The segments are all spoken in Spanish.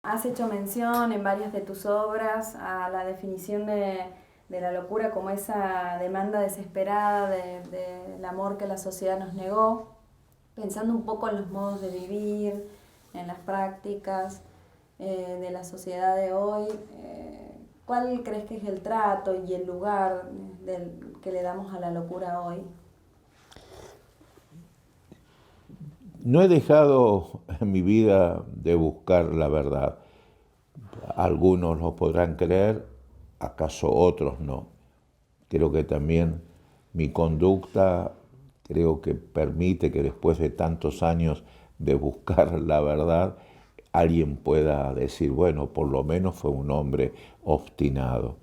Has hecho mención en varias de tus obras a la definición de la locura como esa demanda desesperada del amor que la sociedad nos negó, pensando un poco en los modos de vivir, en las prácticas de la sociedad de hoy. ¿Cuál crees que es el trato y el lugar que le damos a la locura hoy? No he dejado en mi vida de buscar la verdad. Algunos lo podrán creer, acaso otros no. Creo que también mi conducta creo que permite que después de tantos años de buscar la verdad, alguien pueda decir, bueno, por lo menos fue un hombre obstinado.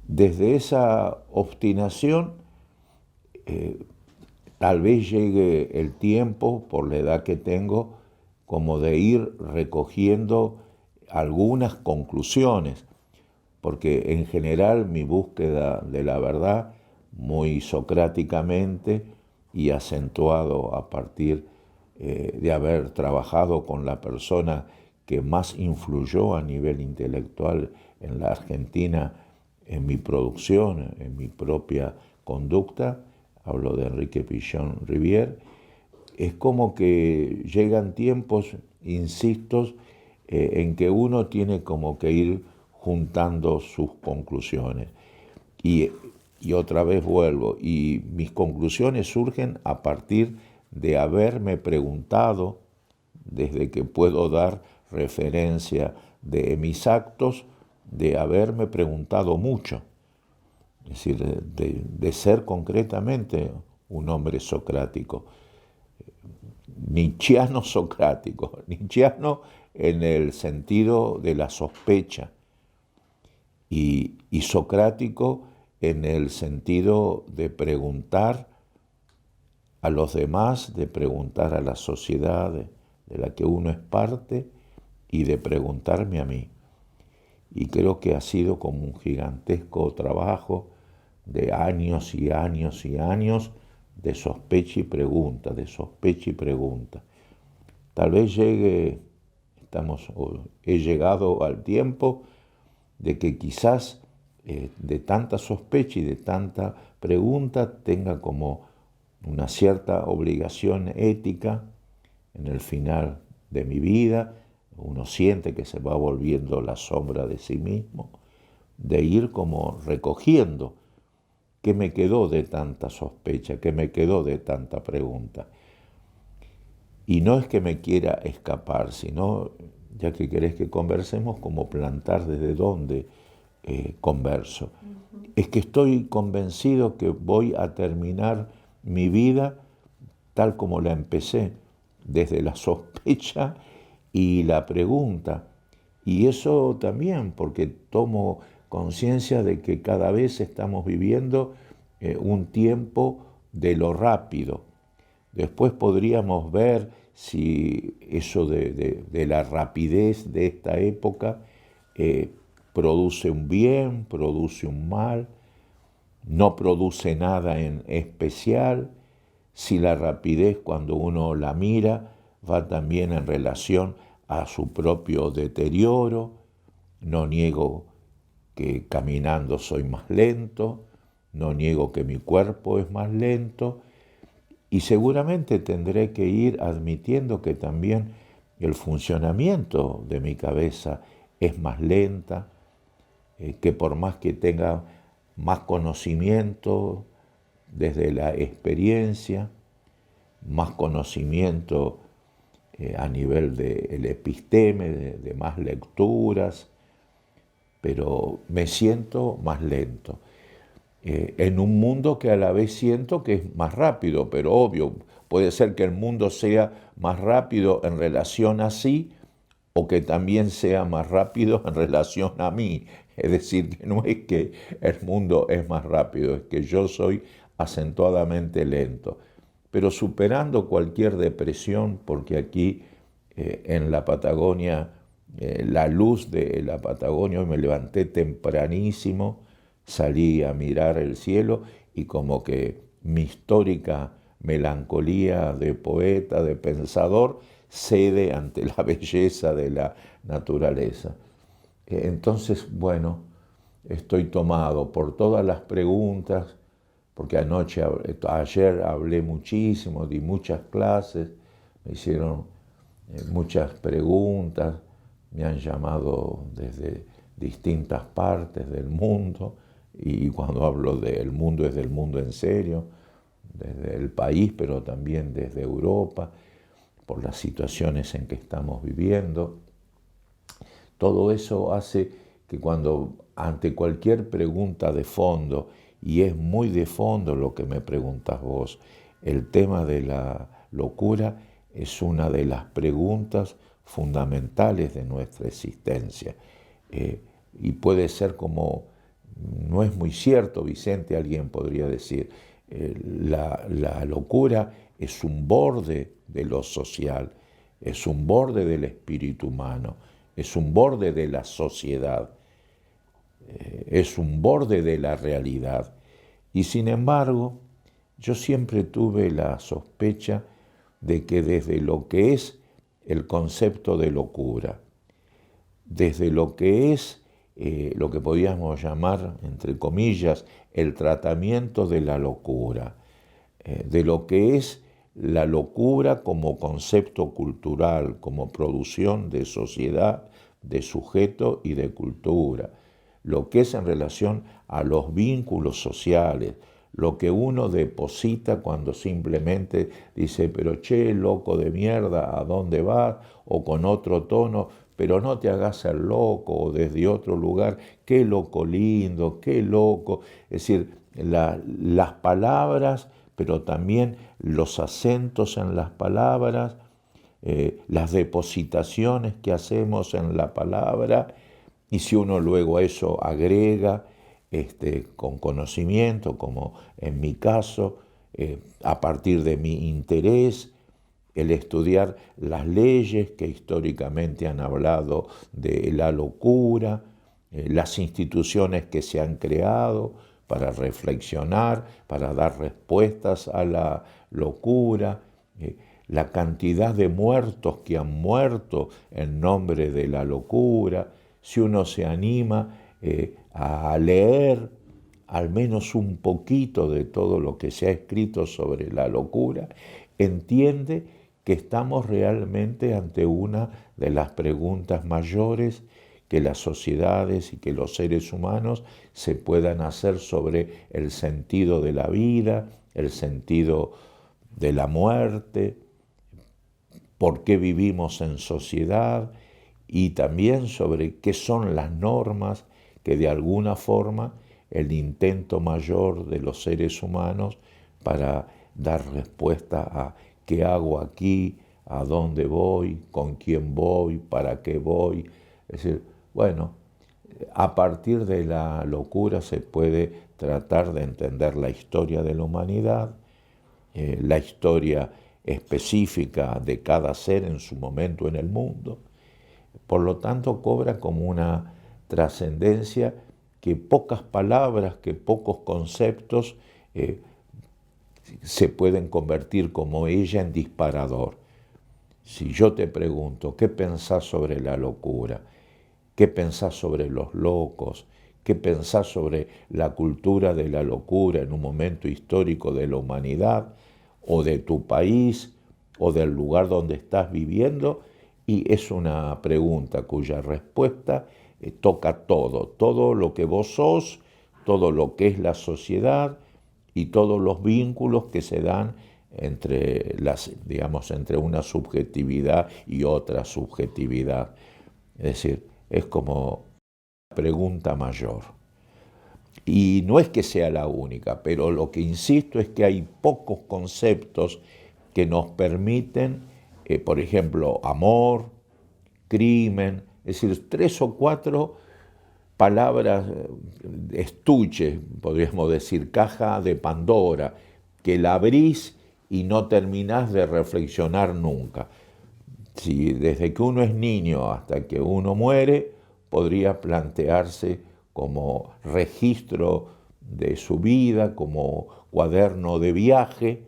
Desde esa obstinación, tal vez llegue el tiempo, por la edad que tengo, como de ir recogiendo algunas conclusiones, porque en general mi búsqueda de la verdad, muy socráticamente y acentuado a partir de haber trabajado con la persona que más influyó a nivel intelectual en la Argentina, en mi producción, en mi propia conducta, hablo de Enrique Pichon Rivière, es como que llegan tiempos, insisto, en que uno tiene como que ir juntando sus conclusiones. Y, y otra vez vuelvo, y mis conclusiones surgen a partir de haberme preguntado, desde que puedo dar referencia de mis actos, de haberme preguntado mucho. Es decir, de ser concretamente un hombre socrático, nietzscheano socrático, nietzscheano en el sentido de la sospecha y socrático en el sentido de preguntar a los demás, de preguntar a la sociedad de la que uno es parte y de preguntarme a mí. Y creo que ha sido como un gigantesco trabajo de años y años y años de sospecha y pregunta, de sospecha y pregunta. Tal vez he llegado al tiempo de que quizás de tanta sospecha y de tanta pregunta tenga como una cierta obligación ética en el final de mi vida. Uno siente que se va volviendo la sombra de sí mismo, de ir como recogiendo qué me quedó de tanta sospecha, qué me quedó de tanta pregunta. Y no es que me quiera escapar, sino, ya que querés que conversemos, como plantar desde dónde converso. Es que estoy convencido que voy a terminar mi vida tal como la empecé, desde la sospecha y la pregunta. Y eso también porque tomo conciencia de que cada vez estamos viviendo un tiempo de lo rápido. Después podríamos ver si eso de la rapidez de esta época produce un bien, produce un mal, no produce nada en especial, si la rapidez cuando uno la mira va también en relación a su propio deterioro. No niego que caminando soy más lento, no niego que mi cuerpo es más lento, y seguramente tendré que ir admitiendo que también el funcionamiento de mi cabeza es más lenta, que por más que tenga más conocimiento desde la experiencia, más conocimiento a nivel del episteme, de más lecturas, pero me siento más lento. En un mundo que a la vez siento que es más rápido, pero obvio, puede ser que el mundo sea más rápido en relación a sí o que también sea más rápido en relación a mí. Es decir, que no es que el mundo es más rápido, es que yo soy acentuadamente lento. Pero superando cualquier depresión, porque aquí en la Patagonia, la luz de la Patagonia, hoy me levanté tempranísimo, salí a mirar el cielo y como que mi histórica melancolía de poeta, de pensador, cede ante la belleza de la naturaleza. Entonces, bueno, estoy tomado por todas las preguntas, porque ayer hablé muchísimo, di muchas clases, me hicieron muchas preguntas, me han llamado desde distintas partes del mundo, y cuando hablo del mundo es del mundo en serio, desde el país, pero también desde Europa, por las situaciones en que estamos viviendo. Todo eso hace que cuando ante cualquier pregunta de fondo, y es muy de fondo lo que me preguntas vos, el tema de la locura es una de las preguntas fundamentales de nuestra existencia. Y puede ser como, no es muy cierto, Vicente, alguien podría decir, la locura es un borde de lo social, es un borde del espíritu humano, es un borde de la sociedad, es un borde de la realidad. Y sin embargo, yo siempre tuve la sospecha de que desde lo que es el concepto de locura, desde lo que es lo que podríamos llamar, entre comillas, el tratamiento de la locura, de lo que es la locura como concepto cultural, como producción de sociedad, de sujeto y de cultura, lo que es en relación a los vínculos sociales, lo que uno deposita cuando simplemente dice, pero che, loco de mierda, ¿a dónde vas? O con otro tono, pero no te hagas el loco, o desde otro lugar, qué loco lindo, qué loco. Es decir, las palabras, pero también los acentos en las palabras, las depositaciones que hacemos en la palabra, y si uno luego a eso agrega con conocimiento, como en mi caso, a partir de mi interés, el estudiar las leyes que históricamente han hablado de la locura, las instituciones que se han creado para reflexionar, para dar respuestas a la locura, la cantidad de muertos que han muerto en nombre de la locura. Si uno se anima a leer al menos un poquito de todo lo que se ha escrito sobre la locura, entiende que estamos realmente ante una de las preguntas mayores que las sociedades y que los seres humanos se puedan hacer sobre el sentido de la vida, el sentido de la muerte, por qué vivimos en sociedad, y también sobre qué son las normas que de alguna forma el intento mayor de los seres humanos para dar respuesta a qué hago aquí, a dónde voy, con quién voy, para qué voy. Es decir, bueno, a partir de la locura se puede tratar de entender la historia de la humanidad, la historia específica de cada ser en su momento en el mundo. Por lo tanto, cobra como una trascendencia que pocas palabras, que pocos conceptos se pueden convertir como ella en disparador. Si yo te pregunto, ¿qué pensás sobre la locura? ¿Qué pensás sobre los locos? ¿Qué pensás sobre la cultura de la locura en un momento histórico de la humanidad, o de tu país, o del lugar donde estás viviendo? Y es una pregunta cuya respuesta toca todo lo que vos sos, todo lo que es la sociedad y todos los vínculos que se dan entre entre una subjetividad y otra subjetividad. Es decir, es como una pregunta mayor. Y no es que sea la única, pero lo que insisto es que hay pocos conceptos que nos permiten, por ejemplo, amor, crimen, es decir, 3 o 4 palabras, estuche, podríamos decir, caja de Pandora, que la abrís y no terminás de reflexionar nunca. Si desde que uno es niño hasta que uno muere, podría plantearse como registro de su vida, como cuaderno de viaje,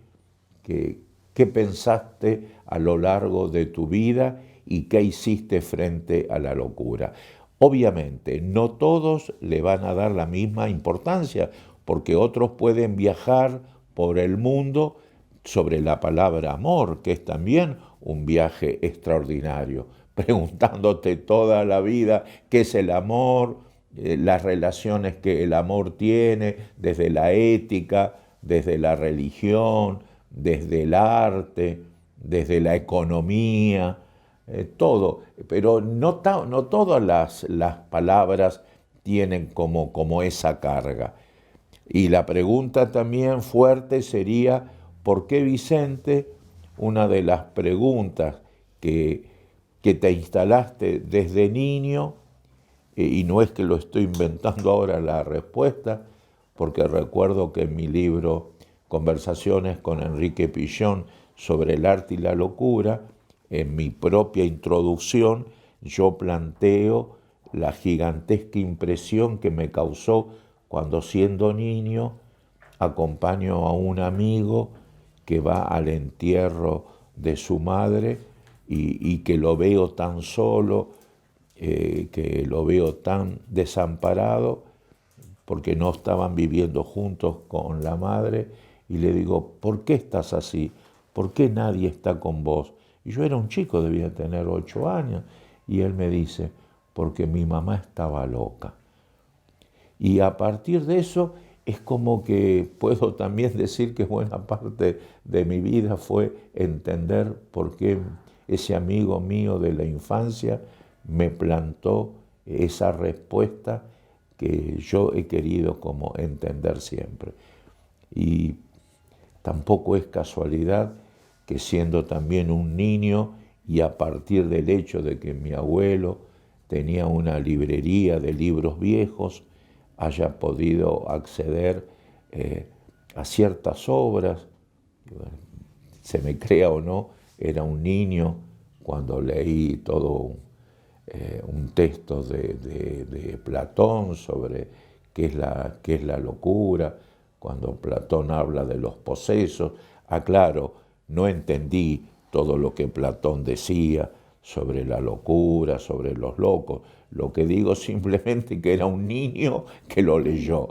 que qué pensaste a lo largo de tu vida y qué hiciste frente a la locura. Obviamente, no todos le van a dar la misma importancia, porque otros pueden viajar por el mundo sobre la palabra amor, que es también un viaje extraordinario, preguntándote toda la vida qué es el amor, las relaciones que el amor tiene, desde la ética, desde la religión, desde el arte, desde la economía, todo. Pero no todas las palabras tienen como esa carga. Y la pregunta también fuerte sería, ¿por qué, Vicente? Una de las preguntas que te instalaste desde niño, y no es que lo estoy inventando ahora la respuesta, porque recuerdo que en mi libro Conversaciones con Enrique Pillón sobre el arte y la locura, en mi propia introducción, yo planteo la gigantesca impresión que me causó cuando, siendo niño, acompaño a un amigo que va al entierro de su madre y que lo veo tan solo, que lo veo tan desamparado, porque no estaban viviendo juntos con la madre, y le digo, ¿por qué estás así? ¿Por qué nadie está con vos? Y yo era un chico, debía tener 8 años, y él me dice, porque mi mamá estaba loca. Y a partir de eso es como que puedo también decir que buena parte de mi vida fue entender por qué ese amigo mío de la infancia me plantó esa respuesta que yo he querido como entender siempre. Y tampoco es casualidad que, siendo también un niño y a partir del hecho de que mi abuelo tenía una librería de libros viejos, haya podido acceder a ciertas obras. Se me crea o no, era un niño cuando leí todo un texto de Platón sobre qué es la locura, cuando Platón habla de los posesos. Claro, no entendí todo lo que Platón decía sobre la locura, sobre los locos. Lo que digo simplemente que era un niño que lo leyó.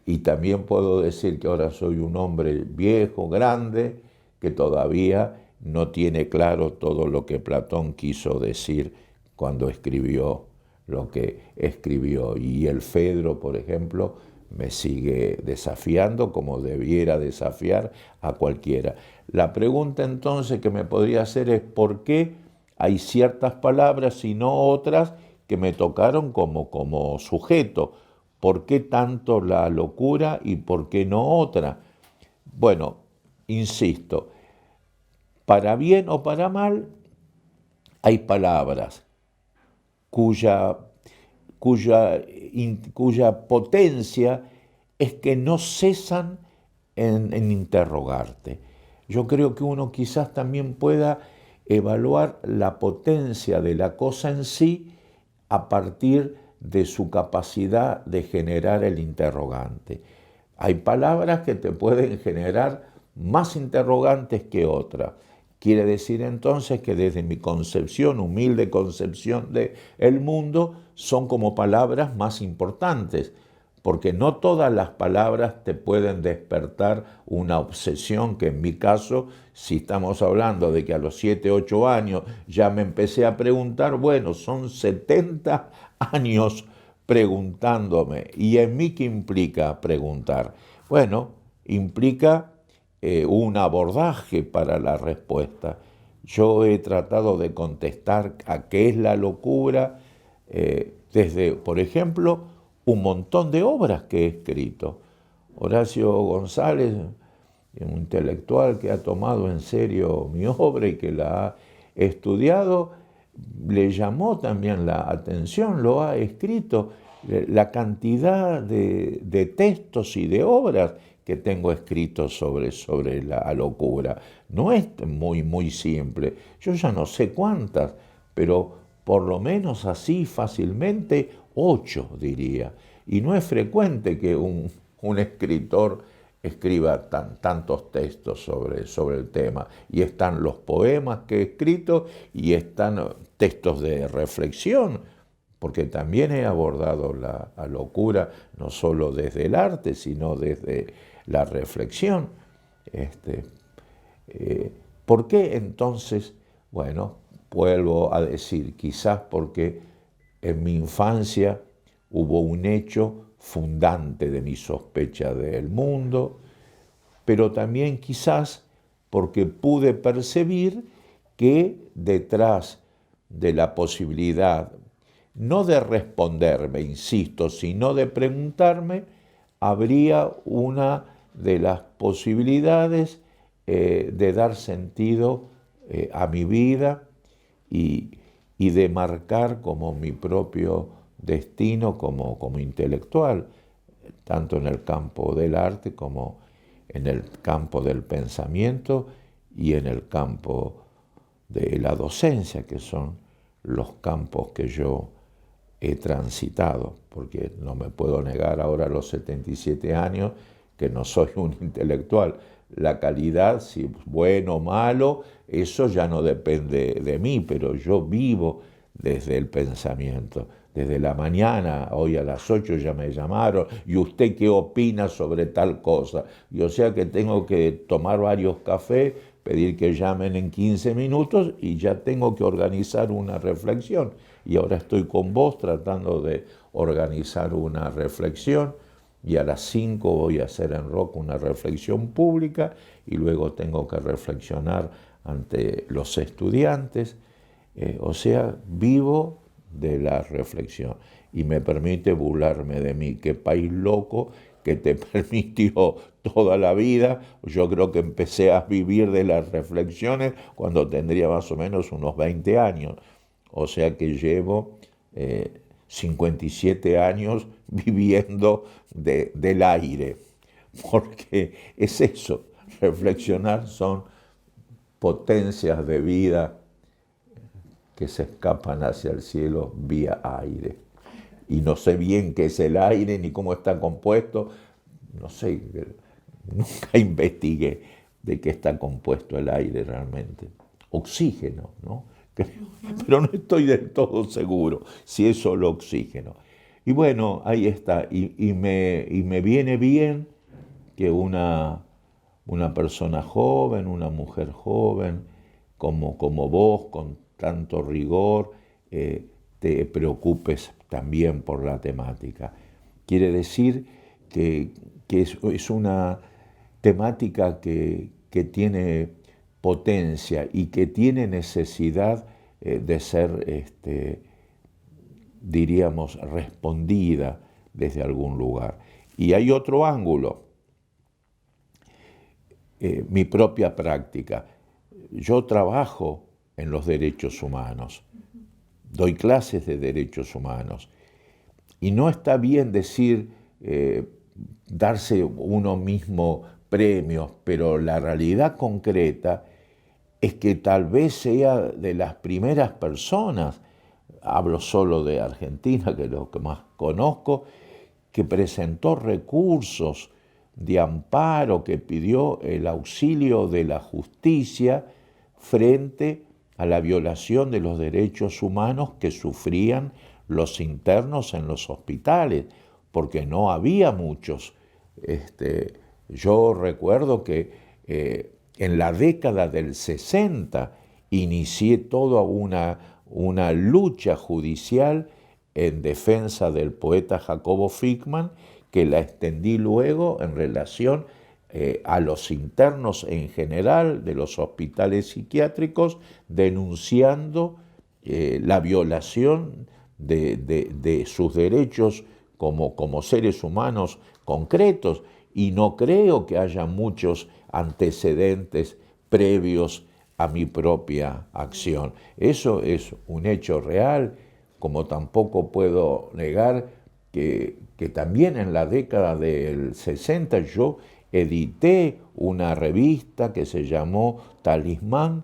Y también puedo decir que ahora soy un hombre viejo, grande, que todavía no tiene claro todo lo que Platón quiso decir cuando escribió lo que escribió. Y el Fedro, por ejemplo, me sigue desafiando como debiera desafiar a cualquiera. La pregunta entonces que me podría hacer es ¿por qué hay ciertas palabras y no otras que me tocaron como sujeto? ¿Por qué tanto la locura y por qué no otra? Bueno, insisto, para bien o para mal, hay palabras cuya potencia es que no cesan en interrogarte. Yo creo que uno quizás también pueda evaluar la potencia de la cosa en sí a partir de su capacidad de generar el interrogante. Hay palabras que te pueden generar más interrogantes que otras. Quiere decir entonces que desde mi concepción, humilde concepción del mundo, son como palabras más importantes, porque no todas las palabras te pueden despertar una obsesión, que en mi caso, si estamos hablando de que a los 7, 8 años ya me empecé a preguntar, bueno, son 70 años preguntándome. ¿Y en mí qué implica preguntar? Bueno, implica un abordaje para la respuesta. Yo he tratado de contestar a qué es la locura desde, por ejemplo, un montón de obras que he escrito. Horacio González, un intelectual que ha tomado en serio mi obra y que la ha estudiado, le llamó también la atención, lo ha escrito, la cantidad de textos y de obras que tengo escritos sobre la locura. No es muy simple. Yo ya no sé cuántas, pero por lo menos así fácilmente 8, diría. Y no es frecuente que un escritor escriba tantos textos sobre el tema. Y están los poemas que he escrito y están textos de reflexión, porque también he abordado la locura no solo desde el arte, sino desde la reflexión. ¿Por qué entonces? Bueno, vuelvo a decir, quizás porque en mi infancia hubo un hecho fundante de mi sospecha del mundo, pero también quizás porque pude percibir que detrás de la posibilidad, no de responderme, insisto, sino de preguntarme, habría una de las posibilidades de dar sentido a mi vida y de marcar como mi propio destino como intelectual, tanto en el campo del arte como en el campo del pensamiento y en el campo de la docencia, que son los campos que yo he transitado, porque no me puedo negar ahora a los 77 años que no soy un intelectual. La calidad, si es bueno o malo, eso ya no depende de mí, pero yo vivo desde el pensamiento. Desde la mañana, hoy a las 8 ya me llamaron, ¿y usted qué opina sobre tal cosa? Y o sea que tengo que tomar varios cafés, pedir que llamen en 15 minutos y ya tengo que organizar una reflexión. Y ahora estoy con vos tratando de organizar una reflexión y a las 5 voy a hacer en Roca una reflexión pública y luego tengo que reflexionar ante los estudiantes. O sea, vivo de la reflexión y me permite burlarme de mí. Qué país loco que te permitió toda la vida. Yo creo que empecé a vivir de las reflexiones cuando tendría más o menos unos 20 años. O sea que llevo 57 años viviendo del aire, porque es eso, reflexionar son potencias de vida que se escapan hacia el cielo vía aire. Y no sé bien qué es el aire ni cómo está compuesto, no sé, nunca investigué de qué está compuesto el aire realmente. Oxígeno, ¿no? Pero no estoy del todo seguro si es solo oxígeno. Y bueno, ahí está. Y me viene bien que una persona joven, una mujer joven, como vos, con tanto rigor, te preocupes también por la temática. Quiere decir que es una temática que tiene potencia y que tiene necesidad de ser, diríamos, respondida desde algún lugar. Y hay otro ángulo, mi propia práctica. Yo trabajo en los derechos humanos, doy clases de derechos humanos, y no está bien decir, darse uno mismo premios, pero la realidad concreta es que tal vez sea de las primeras personas, hablo solo de Argentina, que es lo que más conozco, que presentó recursos de amparo, que pidió el auxilio de la justicia frente a la violación de los derechos humanos que sufrían los internos en los hospitales, porque no había muchos. Yo recuerdo que en la década del 60 inicié toda una lucha judicial en defensa del poeta Jacobo Fickman, que la extendí luego en relación a los internos en general de los hospitales psiquiátricos, denunciando la violación de sus derechos como seres humanos concretos, y no creo que haya muchos antecedentes previos a mi propia acción. Eso es un hecho real, como tampoco puedo negar que también en la década del 60 yo edité una revista que se llamó Talismán,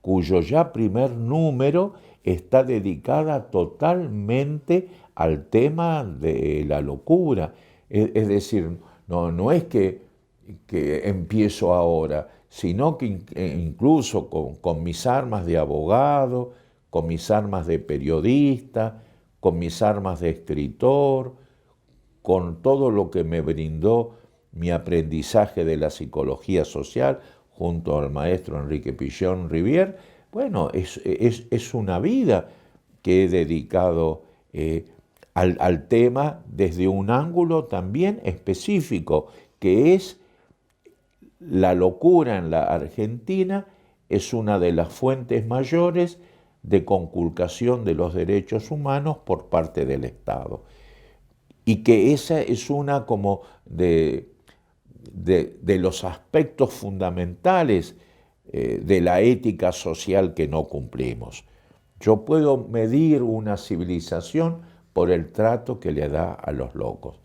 cuyo ya primer número está dedicada totalmente al tema de la locura. Es decir, no es que que empiezo ahora, sino que incluso con mis armas de abogado, con mis armas de periodista, con mis armas de escritor, con todo lo que me brindó mi aprendizaje de la psicología social junto al maestro Enrique Pichón Rivière. Bueno, es una vida que he dedicado al tema desde un ángulo también específico, que es la locura en la Argentina es una de las fuentes mayores de conculcación de los derechos humanos por parte del Estado. Y que esa es una como de los aspectos fundamentales de la ética social que no cumplimos. Yo puedo medir una civilización por el trato que le da a los locos.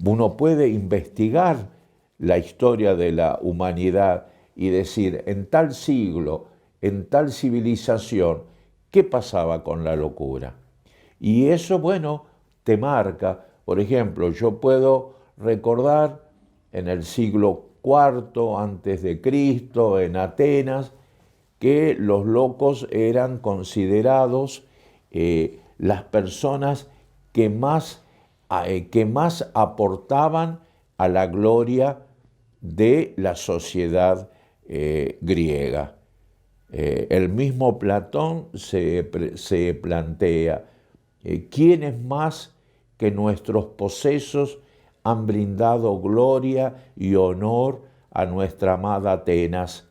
Uno puede investigar la historia de la humanidad y decir, en tal siglo, en tal civilización, ¿qué pasaba con la locura? Y eso, bueno, te marca. Por ejemplo, yo puedo recordar en el siglo IV antes de Cristo, en Atenas, que los locos eran considerados las personas que más aportaban a la gloria de la sociedad griega. El mismo Platón se plantea, ¿quiénes más que nuestros posesos han brindado gloria y honor a nuestra amada Atenas?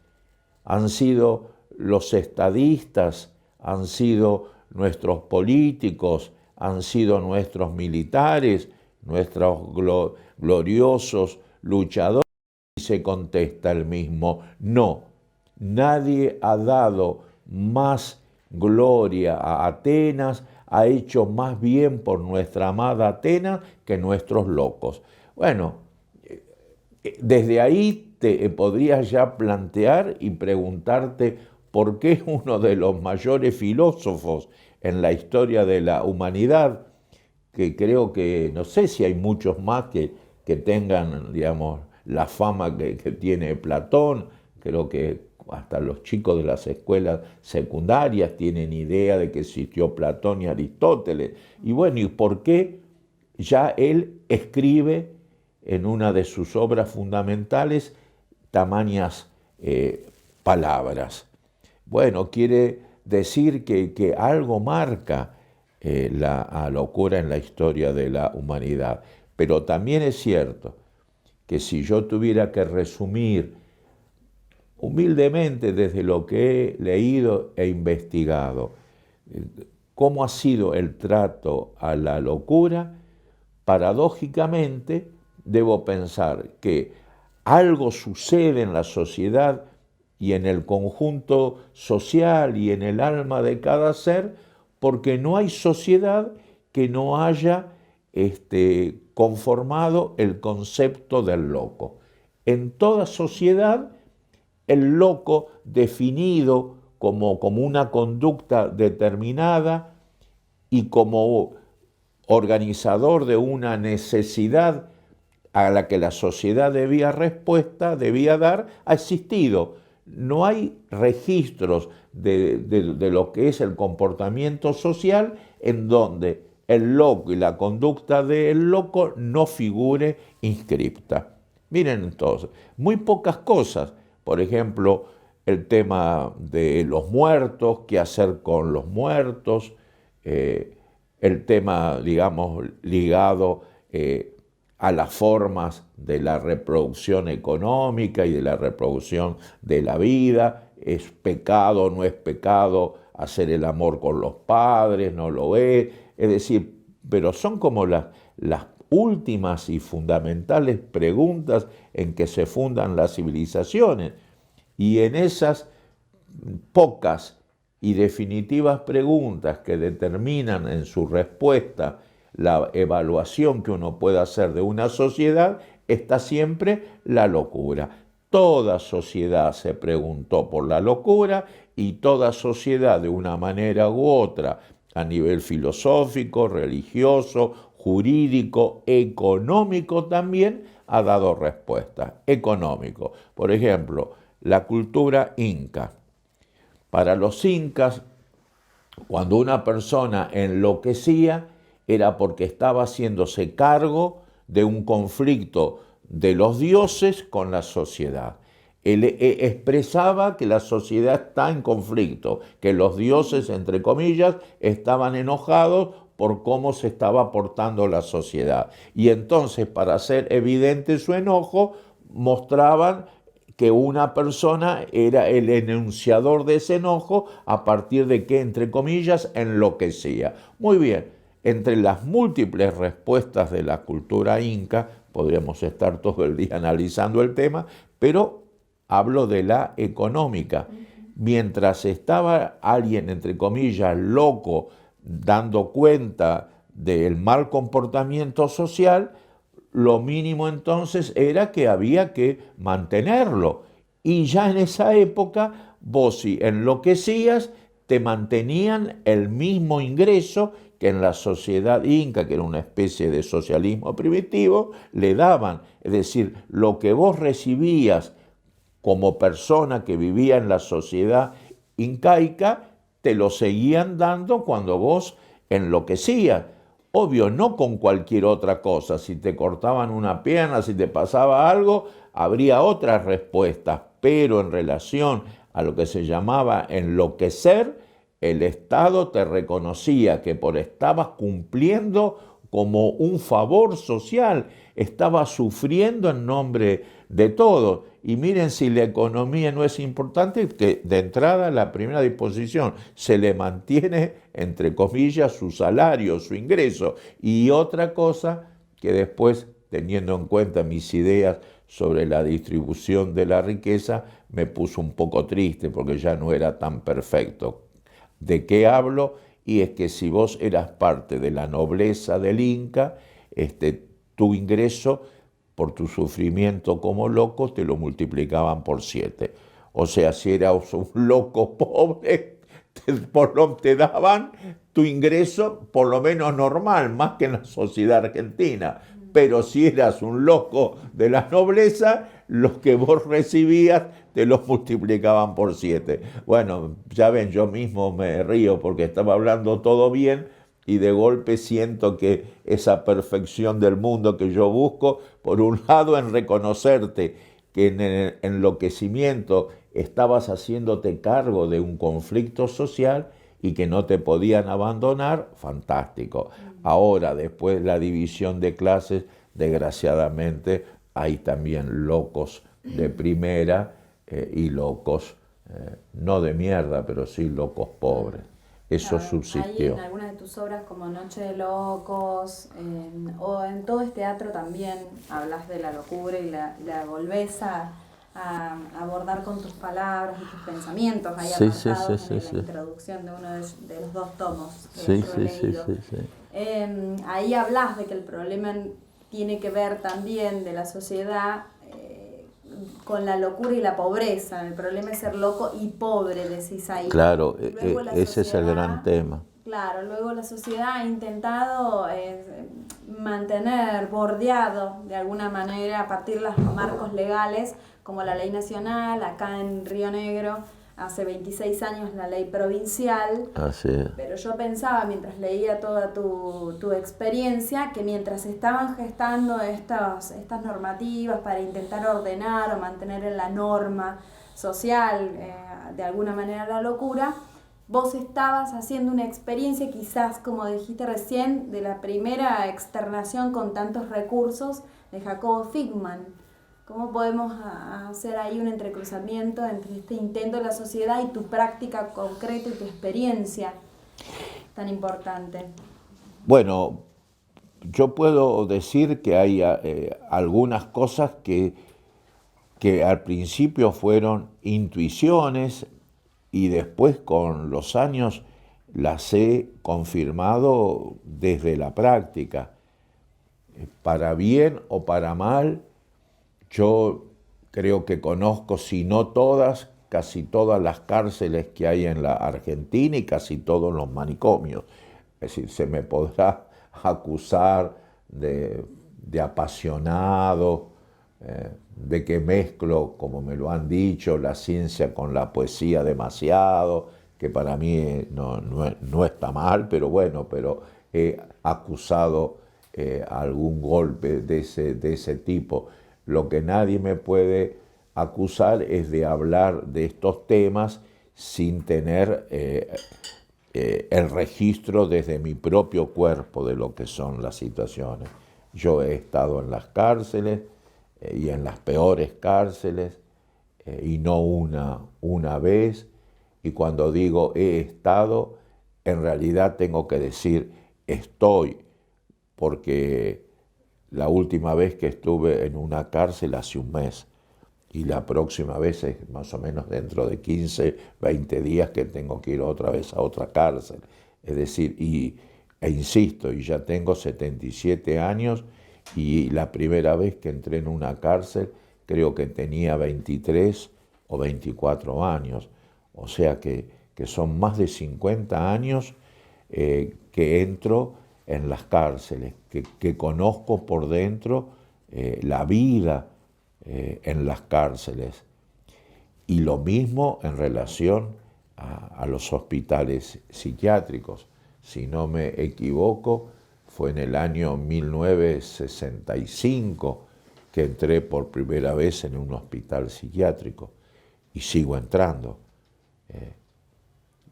Han sido los estadistas, han sido nuestros políticos, han sido nuestros militares, nuestros gloriosos luchadores. Y se contesta el mismo, no, nadie ha dado más gloria a Atenas, ha hecho más bien por nuestra amada Atenas que nuestros locos. Bueno, desde ahí te podrías ya plantear y preguntarte por qué uno de los mayores filósofos en la historia de la humanidad, que creo que, no sé si hay muchos más que tengan, digamos, la fama que tiene Platón, creo que hasta los chicos de las escuelas secundarias tienen idea de que existió Platón y Aristóteles. Y bueno, ¿y por qué ya él escribe en una de sus obras fundamentales tamañas palabras? Bueno, quiere decir que algo marca la locura en la historia de la humanidad. Pero también es cierto que si yo tuviera que resumir humildemente desde lo que he leído e investigado, cómo ha sido el trato a la locura, paradójicamente debo pensar que algo sucede en la sociedad y en el conjunto social y en el alma de cada ser, porque no hay sociedad que no haya conformado el concepto del loco. En toda sociedad, el loco definido como una conducta determinada y como organizador de una necesidad a la que la sociedad debía dar, ha existido. No hay registros de lo que es el comportamiento social en donde el loco y la conducta del loco no figure inscripta. Miren entonces, muy pocas cosas. Por ejemplo, el tema de los muertos, qué hacer con los muertos, el tema, digamos, ligado a las formas de la reproducción económica y de la reproducción de la vida. ¿Es pecado o no es pecado hacer el amor con los padres? ¿No lo es? Es decir, pero son como las últimas y fundamentales preguntas en que se fundan las civilizaciones. Y en esas pocas y definitivas preguntas que determinan en su respuesta la evaluación que uno puede hacer de una sociedad, está siempre la locura. Toda sociedad se preguntó por la locura y toda sociedad de una manera u otra, a nivel filosófico, religioso, jurídico, económico también, ha dado respuesta. Económico. Por ejemplo, la cultura inca. Para los incas, cuando una persona enloquecía, era porque estaba haciéndose cargo de un conflicto de los dioses con la sociedad. Él expresaba que la sociedad está en conflicto, que los dioses, entre comillas, estaban enojados por cómo se estaba portando la sociedad. Y entonces, para hacer evidente su enojo, mostraban que una persona era el enunciador de ese enojo a partir de que, entre comillas, enloquecía. Muy bien, entre las múltiples respuestas de la cultura inca, podríamos estar todo el día analizando el tema, pero hablo de la económica. Mientras estaba alguien, entre comillas, loco, dando cuenta del mal comportamiento social, lo mínimo entonces era que había que mantenerlo. Y ya en esa época, vos si enloquecías, te mantenían el mismo ingreso que en la sociedad inca, que era una especie de socialismo primitivo, le daban. Es decir, lo que vos recibías como persona que vivía en la sociedad incaica, te lo seguían dando cuando vos enloquecías. Obvio, no con cualquier otra cosa. Si te cortaban una pierna, si te pasaba algo, habría otras respuestas. Pero en relación a lo que se llamaba enloquecer, el Estado te reconocía que estabas cumpliendo como un favor social, estabas sufriendo en nombre de todos. Y miren si la economía no es importante, que de entrada la primera disposición se le mantiene, entre comillas, su salario, su ingreso. Y otra cosa que después, teniendo en cuenta mis ideas sobre la distribución de la riqueza, me puso un poco triste porque ya no era tan perfecto. ¿De qué hablo? Y es que si vos eras parte de la nobleza del Inca, tu ingreso por tu sufrimiento como loco te lo multiplicaban por 7. O sea, si eras un loco pobre, te daban tu ingreso por lo menos normal, más que en la sociedad argentina. Pero si eras un loco de la nobleza, los que vos recibías te los multiplicaban por 7. Bueno, ya ven, yo mismo me río porque estaba hablando todo bien y de golpe siento que esa perfección del mundo que yo busco, por un lado en reconocerte que en el enloquecimiento estabas haciéndote cargo de un conflicto social y que no te podían abandonar, fantástico. Ahora, después de la división de clases, desgraciadamente, hay también locos de primera y locos, no de mierda, pero sí locos pobres. Eso Claro, subsistió. hay en algunas de tus obras como Noche de Locos o en todo este teatro también hablas de la locura y la volvés a abordar con tus palabras y tus pensamientos ahí Sí, apartados en la sí. introducción de uno de los 2 tomos que Sí, yo he leído. sí. Ahí hablas de que el problema tiene que ver también de la sociedad con la locura y la pobreza. El problema es ser loco y pobre, decís ahí. Claro, ese es el Sociedad, gran tema. Claro, luego la sociedad ha intentado mantener bordeado de alguna manera a partir de los marcos legales, como la ley nacional, acá en Río Negro, hace 26 años la ley provincial. Así es. Pero yo pensaba, mientras leía toda tu experiencia, que mientras estaban gestando estas normativas para intentar ordenar o mantener en la norma social, de alguna manera la locura, vos estabas haciendo una experiencia, quizás, como dijiste recién, de la primera externación con tantos recursos de Jacobo Figman. ¿Cómo podemos hacer ahí un entrecruzamiento entre este intento de la sociedad y tu práctica concreta y tu experiencia tan importante? Bueno, yo puedo decir que hay algunas cosas que al principio fueron intuiciones y después con los años las he confirmado desde la práctica. Para bien o para mal, yo creo que conozco, si no todas, casi todas las cárceles que hay en la Argentina y casi todos los manicomios. Es decir, se me podrá acusar de apasionado de que mezclo, como me lo han dicho, la ciencia con la poesía demasiado, que para mí no está mal, pero bueno, pero he acusado algún golpe de ese tipo. Lo que nadie me puede acusar es de hablar de estos temas sin tener el registro desde mi propio cuerpo de lo que son las situaciones. Yo he estado en las cárceles y en las peores cárceles y no una vez, y cuando digo he estado, en realidad tengo que decir estoy, porque la última vez que estuve en una cárcel hace un mes, y la próxima vez es más o menos dentro de 15, 20 días que tengo que ir otra vez a otra cárcel. Es decir, e insisto, y ya tengo 77 años, y la primera vez que entré en una cárcel creo que tenía 23 o 24 años. O sea que son más de 50 años que entro en las cárceles, que conozco por dentro la vida en las cárceles. Y lo mismo en relación a los hospitales psiquiátricos. Si no me equivoco, fue en el año 1965 que entré por primera vez en un hospital psiquiátrico, y sigo entrando,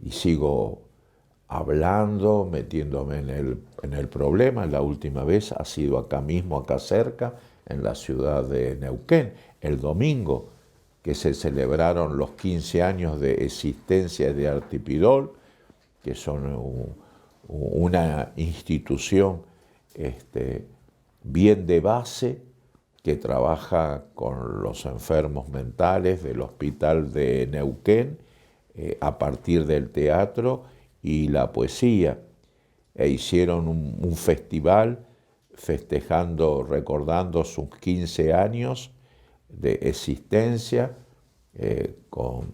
y sigo hablando, metiéndome en el problema. La última vez ha sido acá mismo, acá cerca, en la ciudad de Neuquén, el domingo, que se celebraron los 15 años de existencia de Artipidol, que son una institución bien de base, que trabaja con los enfermos mentales del hospital de Neuquén, a partir del teatro y la poesía, e hicieron un festival festejando, recordando sus 15 años de existencia, con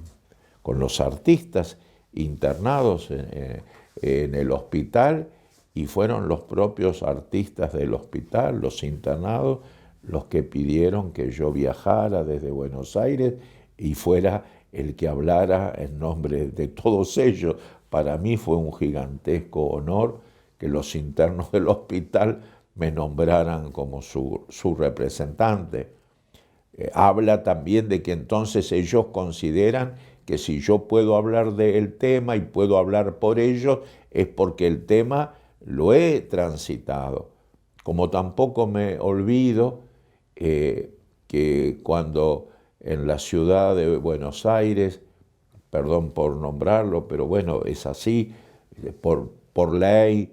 los artistas internados en el hospital, y fueron los propios artistas del hospital, los internados, los que pidieron que yo viajara desde Buenos Aires y fuera el que hablara en nombre de todos ellos. Para mí fue un gigantesco honor que los internos del hospital me nombraran como su representante. Habla también de que entonces ellos consideran que si yo puedo hablar del tema y puedo hablar por ellos, es porque el tema lo he transitado. Como tampoco me olvido que cuando en la ciudad de Buenos Aires, perdón por nombrarlo, pero bueno, es así, por ley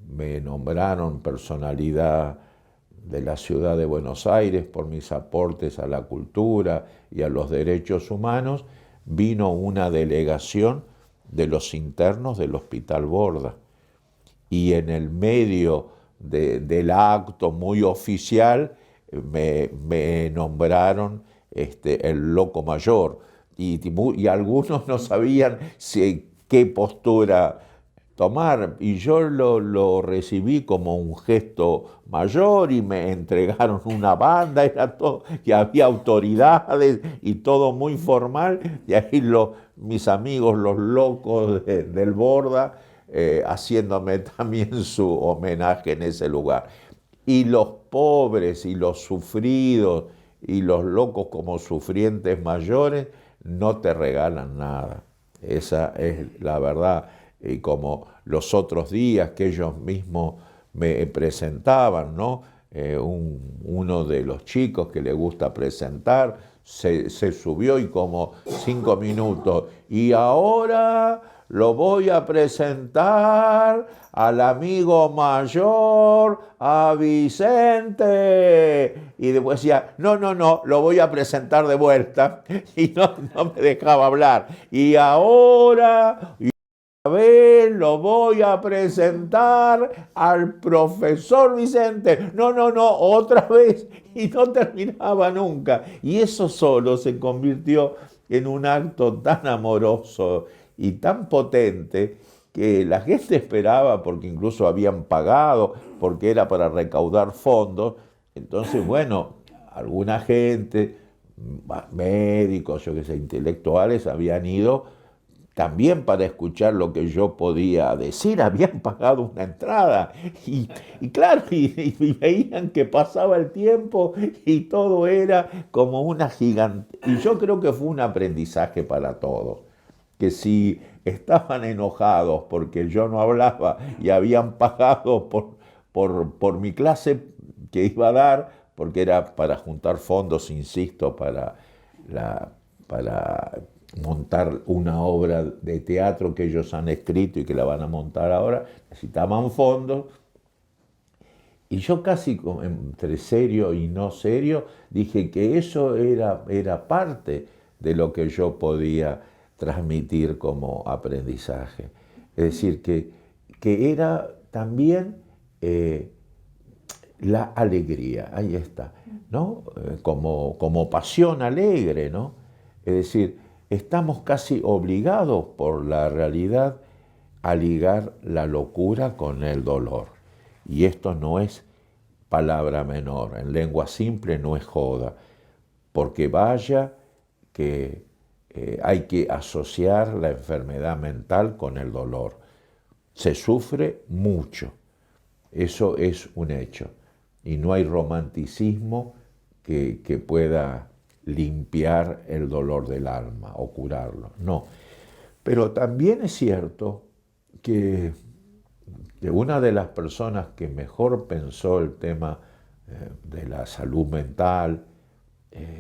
me nombraron personalidad de la ciudad de Buenos Aires por mis aportes a la cultura y a los derechos humanos, vino una delegación de los internos del Hospital Borda. Y en el medio del acto muy oficial me nombraron el loco mayor. Y algunos no sabían qué postura tomar, y yo lo recibí como un gesto mayor, y me entregaron una banda, era todo, y había autoridades y todo muy formal, y ahí mis amigos los locos del Borda haciéndome también su homenaje en ese lugar. Y los pobres y los sufridos y los locos como sufrientes mayores no te regalan nada. Esa es la verdad. Y como los otros días que ellos mismos me presentaban, ¿no? Uno de los chicos que le gusta presentar se subió, y como 5 minutos, y ahora lo voy a presentar al amigo mayor, a Vicente. Y después decía, no, lo voy a presentar de vuelta. Y no me dejaba hablar. Y ahora lo voy a presentar al profesor Vicente. No, otra vez. Y no terminaba nunca. Y eso solo se convirtió en un acto tan amoroso y tan potente que la gente esperaba, porque incluso habían pagado, porque era para recaudar fondos. Entonces, bueno, alguna gente, médicos, yo qué sé, intelectuales, habían ido también para escuchar lo que yo podía decir, habían pagado una entrada y claro, y veían que pasaba el tiempo y todo era como una gigante. Y yo creo que fue un aprendizaje para todos, que si estaban enojados porque yo no hablaba y habían pagado por mi clase que iba a dar, porque era para juntar fondos, insisto, para montar una obra de teatro que ellos han escrito y que la van a montar ahora, necesitaban fondos. Y yo casi entre serio y no serio dije que eso era parte de lo que yo podía transmitir como aprendizaje. Es decir, que era también la alegría, ahí está, ¿no? Como pasión alegre, ¿no? Es decir, estamos casi obligados por la realidad a ligar la locura con el dolor. Y esto no es palabra menor, en lengua simple no es joda, porque vaya que hay que asociar la enfermedad mental con el dolor. Se sufre mucho, eso es un hecho, y no hay romanticismo que pueda limpiar el dolor del alma o curarlo, no. Pero también es cierto que una de las personas que mejor pensó el tema de la salud mental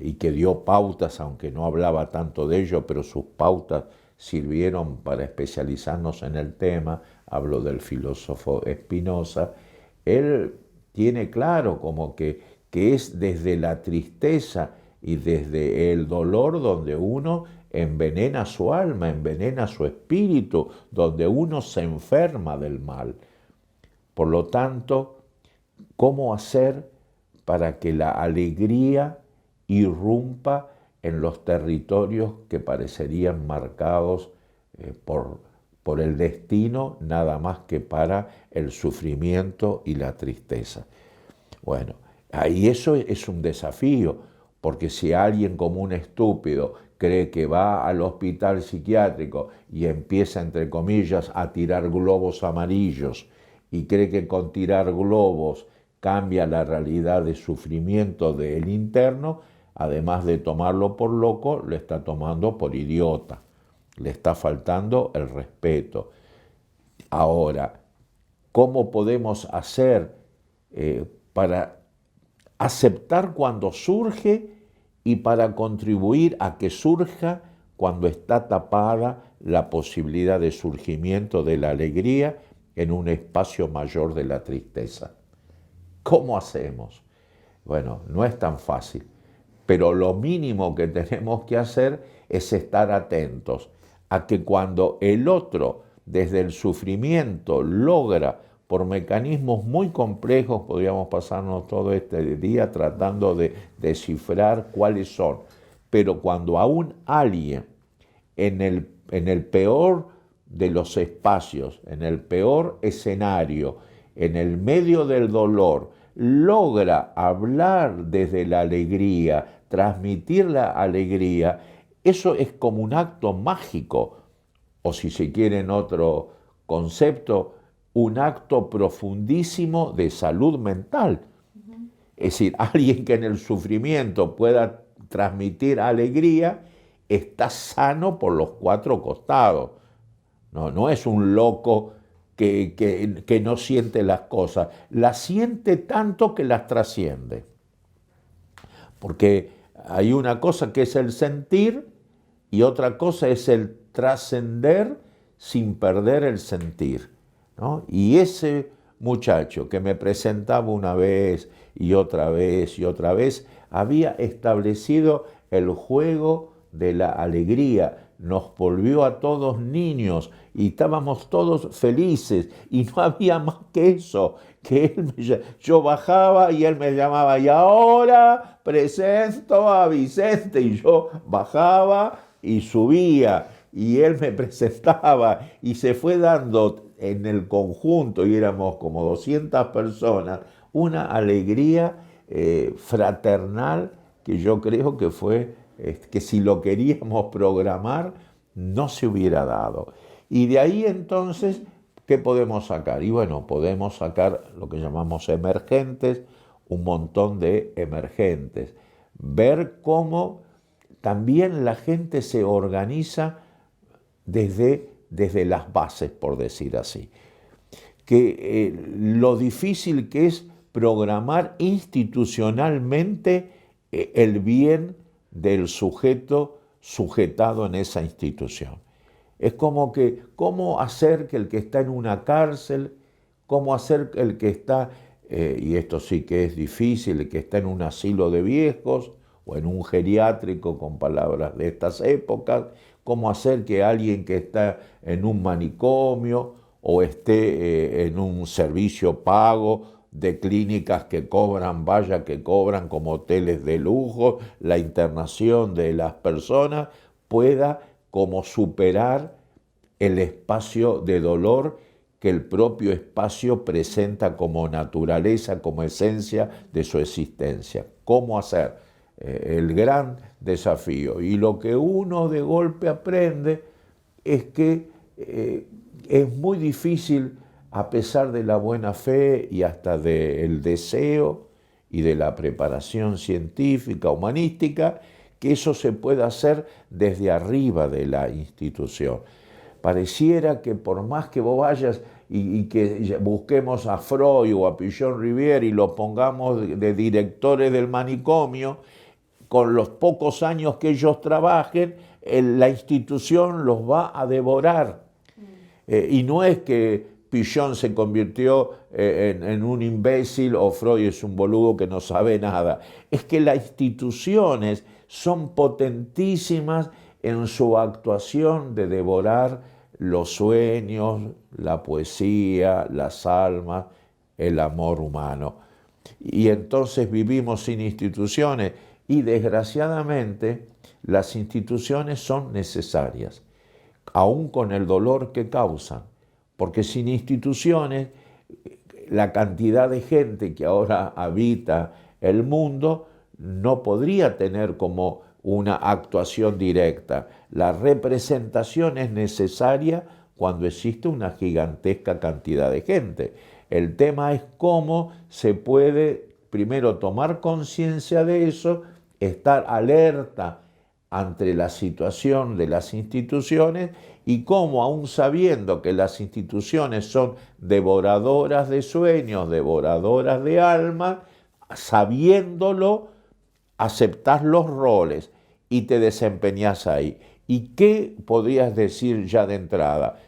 y que dio pautas, aunque no hablaba tanto de ello, pero sus pautas sirvieron para especializarnos en el tema, hablo del filósofo Spinoza, él tiene claro como que es desde la tristeza y desde el dolor donde uno envenena su alma, envenena su espíritu, donde uno se enferma del mal. Por lo tanto, ¿cómo hacer para que la alegría irrumpa en los territorios que parecerían marcados por el destino nada más que para el sufrimiento y la tristeza? Bueno, ahí eso es un desafío, porque si alguien como un estúpido cree que va al hospital psiquiátrico y empieza, entre comillas, a tirar globos amarillos y cree que con tirar globos cambia la realidad de sufrimiento del interno, además de tomarlo por loco, lo está tomando por idiota, le está faltando el respeto. Ahora, ¿cómo podemos hacer para aceptar cuando surge y para contribuir a que surja cuando está tapada la posibilidad de surgimiento de la alegría en un espacio mayor de la tristeza? ¿Cómo hacemos? Bueno, no es tan fácil, pero lo mínimo que tenemos que hacer es estar atentos a que cuando el otro, desde el sufrimiento, logra, por mecanismos muy complejos, podríamos pasarnos todo este día tratando de descifrar cuáles son, pero cuando aún alguien en el peor de los espacios, en el peor escenario, en el medio del dolor, logra hablar desde la alegría, transmitir la alegría, eso es como un acto mágico, o si se quiere en otro concepto, un acto profundísimo de salud mental. Es decir, alguien que en el sufrimiento pueda transmitir alegría, está sano por los cuatro costados. No es un loco que no siente las cosas, las siente tanto que las trasciende. Porque hay una cosa que es el sentir y otra cosa es el trascender sin perder el sentir, ¿no? Y ese muchacho que me presentaba una vez y otra vez y otra vez, había establecido el juego de la alegría, nos volvió a todos niños y estábamos todos felices y no había más que eso, que yo bajaba y él me llamaba y ahora presento a Vicente y yo bajaba y subía y él me presentaba y se fue dando en el conjunto, y éramos como 200 personas, una alegría fraternal que yo creo que fue, que si lo queríamos programar, no se hubiera dado. Y de ahí entonces, ¿qué podemos sacar? Y bueno, podemos sacar lo que llamamos emergentes, un montón de emergentes. Ver cómo también la gente se organiza desde las bases, por decir así. Que lo difícil que es programar institucionalmente el bien del sujeto sujetado en esa institución. Es como que, ¿cómo hacer que el que está en una cárcel, cómo hacer que el que está, y esto sí que es difícil, el que está en un asilo de viejos o en un geriátrico, con palabras de estas épocas, cómo hacer que alguien que está en un manicomio o esté en un servicio pago de clínicas que cobran, vaya que cobran como hoteles de lujo, la internación de las personas, pueda como superar el espacio de dolor que el propio espacio presenta como naturaleza, como esencia de su existencia. ¿Cómo hacer? El gran desafío. Y lo que uno de golpe aprende es que es muy difícil, a pesar de la buena fe y hasta del deseo y de la preparación científica, humanística, que eso se pueda hacer desde arriba de la institución. Pareciera que por más que vos vayas y que busquemos a Freud o a Pichon-Rivière y los pongamos de directores del manicomio, con los pocos años que ellos trabajen, la institución los va a devorar. Y no es que Pichon se convirtió en un imbécil o Freud es un boludo que no sabe nada. Es que las instituciones son potentísimas en su actuación de devorar los sueños, la poesía, las almas, el amor humano. Y entonces vivimos sin instituciones y desgraciadamente las instituciones son necesarias, aún con el dolor que causan, porque sin instituciones la cantidad de gente que ahora habita el mundo no podría tener como una actuación directa. La representación es necesaria cuando existe una gigantesca cantidad de gente. El tema es cómo se puede primero tomar conciencia de eso, estar alerta ante la situación de las instituciones y cómo, aún sabiendo que las instituciones son devoradoras de sueños, devoradoras de almas, sabiéndolo, aceptás los roles y te desempeñás ahí. ¿Y qué podrías decir ya de entrada?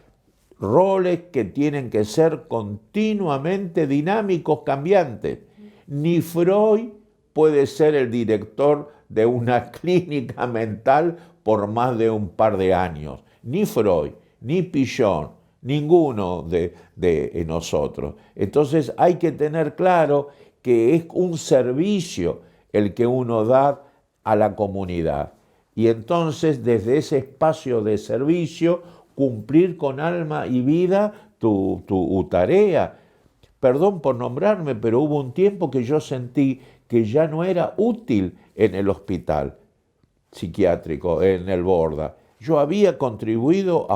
Roles que tienen que ser continuamente dinámicos, cambiantes. Ni Freud puede ser el director de una clínica mental por más de un par de años. Ni Freud, ni Pichon, ninguno de nosotros. Entonces hay que tener claro que es un servicio el que uno da a la comunidad. Y entonces desde ese espacio de servicio cumplir con alma y vida tu tarea. Perdón por nombrarme, pero hubo un tiempo que yo sentí que ya no era útil en el hospital psiquiátrico, en el Borda. Yo había contribuido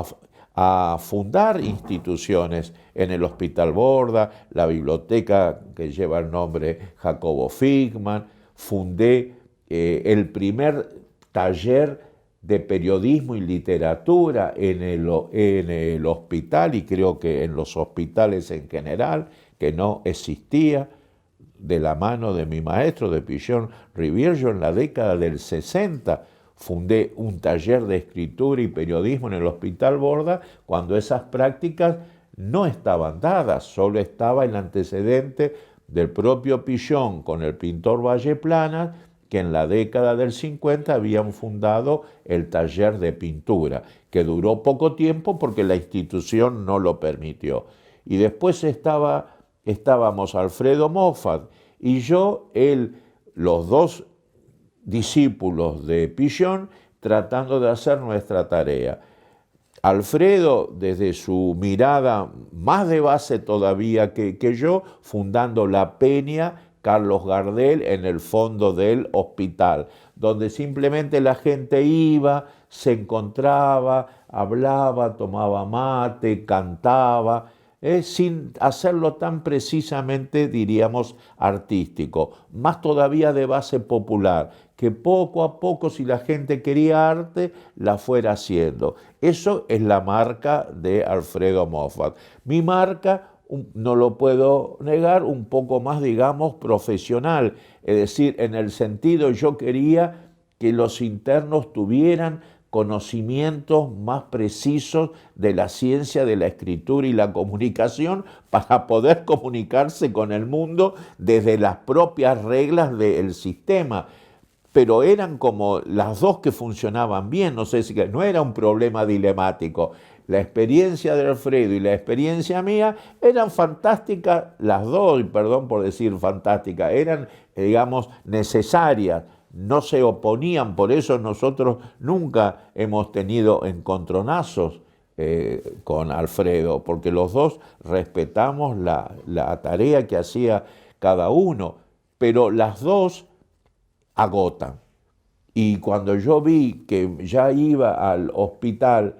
a fundar instituciones en el Hospital Borda, la biblioteca que lleva el nombre Jacobo Figman, fundé el primer taller de periodismo y literatura en el hospital y creo que en los hospitales en general, que no existía, de la mano de mi maestro, de Pichon-Rivière. Yo en la década del 60 fundé un taller de escritura y periodismo en el Hospital Borda cuando esas prácticas no estaban dadas, solo estaba el antecedente del propio Pichon con el pintor Valleplanas, que en la década del 50 habían fundado el taller de pintura, que duró poco tiempo porque la institución no lo permitió. Y después estábamos Alfredo Moffat y yo, los dos discípulos de Pichon, tratando de hacer nuestra tarea. Alfredo, desde su mirada más de base todavía que yo, fundando la peña Carlos Gardel en el fondo del hospital, donde simplemente la gente iba, se encontraba, hablaba, tomaba mate, cantaba, sin hacerlo tan precisamente, diríamos, artístico, más todavía de base popular, que poco a poco, si la gente quería arte, la fuera haciendo. Eso es la marca de Alfredo Moffat. Mi marca, no lo puedo negar, un poco más, digamos, profesional, es decir, en el sentido, yo quería que los internos tuvieran conocimientos más precisos de la ciencia de la escritura y la comunicación para poder comunicarse con el mundo desde las propias reglas del sistema. Pero eran como las dos que funcionaban bien, no sé si no era un problema dilemático. La experiencia de Alfredo y la experiencia mía eran fantásticas, las dos, y perdón por decir fantásticas, eran, digamos, necesarias, no se oponían, por eso nosotros nunca hemos tenido encontronazos con Alfredo, porque los dos respetamos la tarea que hacía cada uno, pero las dos agotan. Y cuando yo vi que ya iba al hospital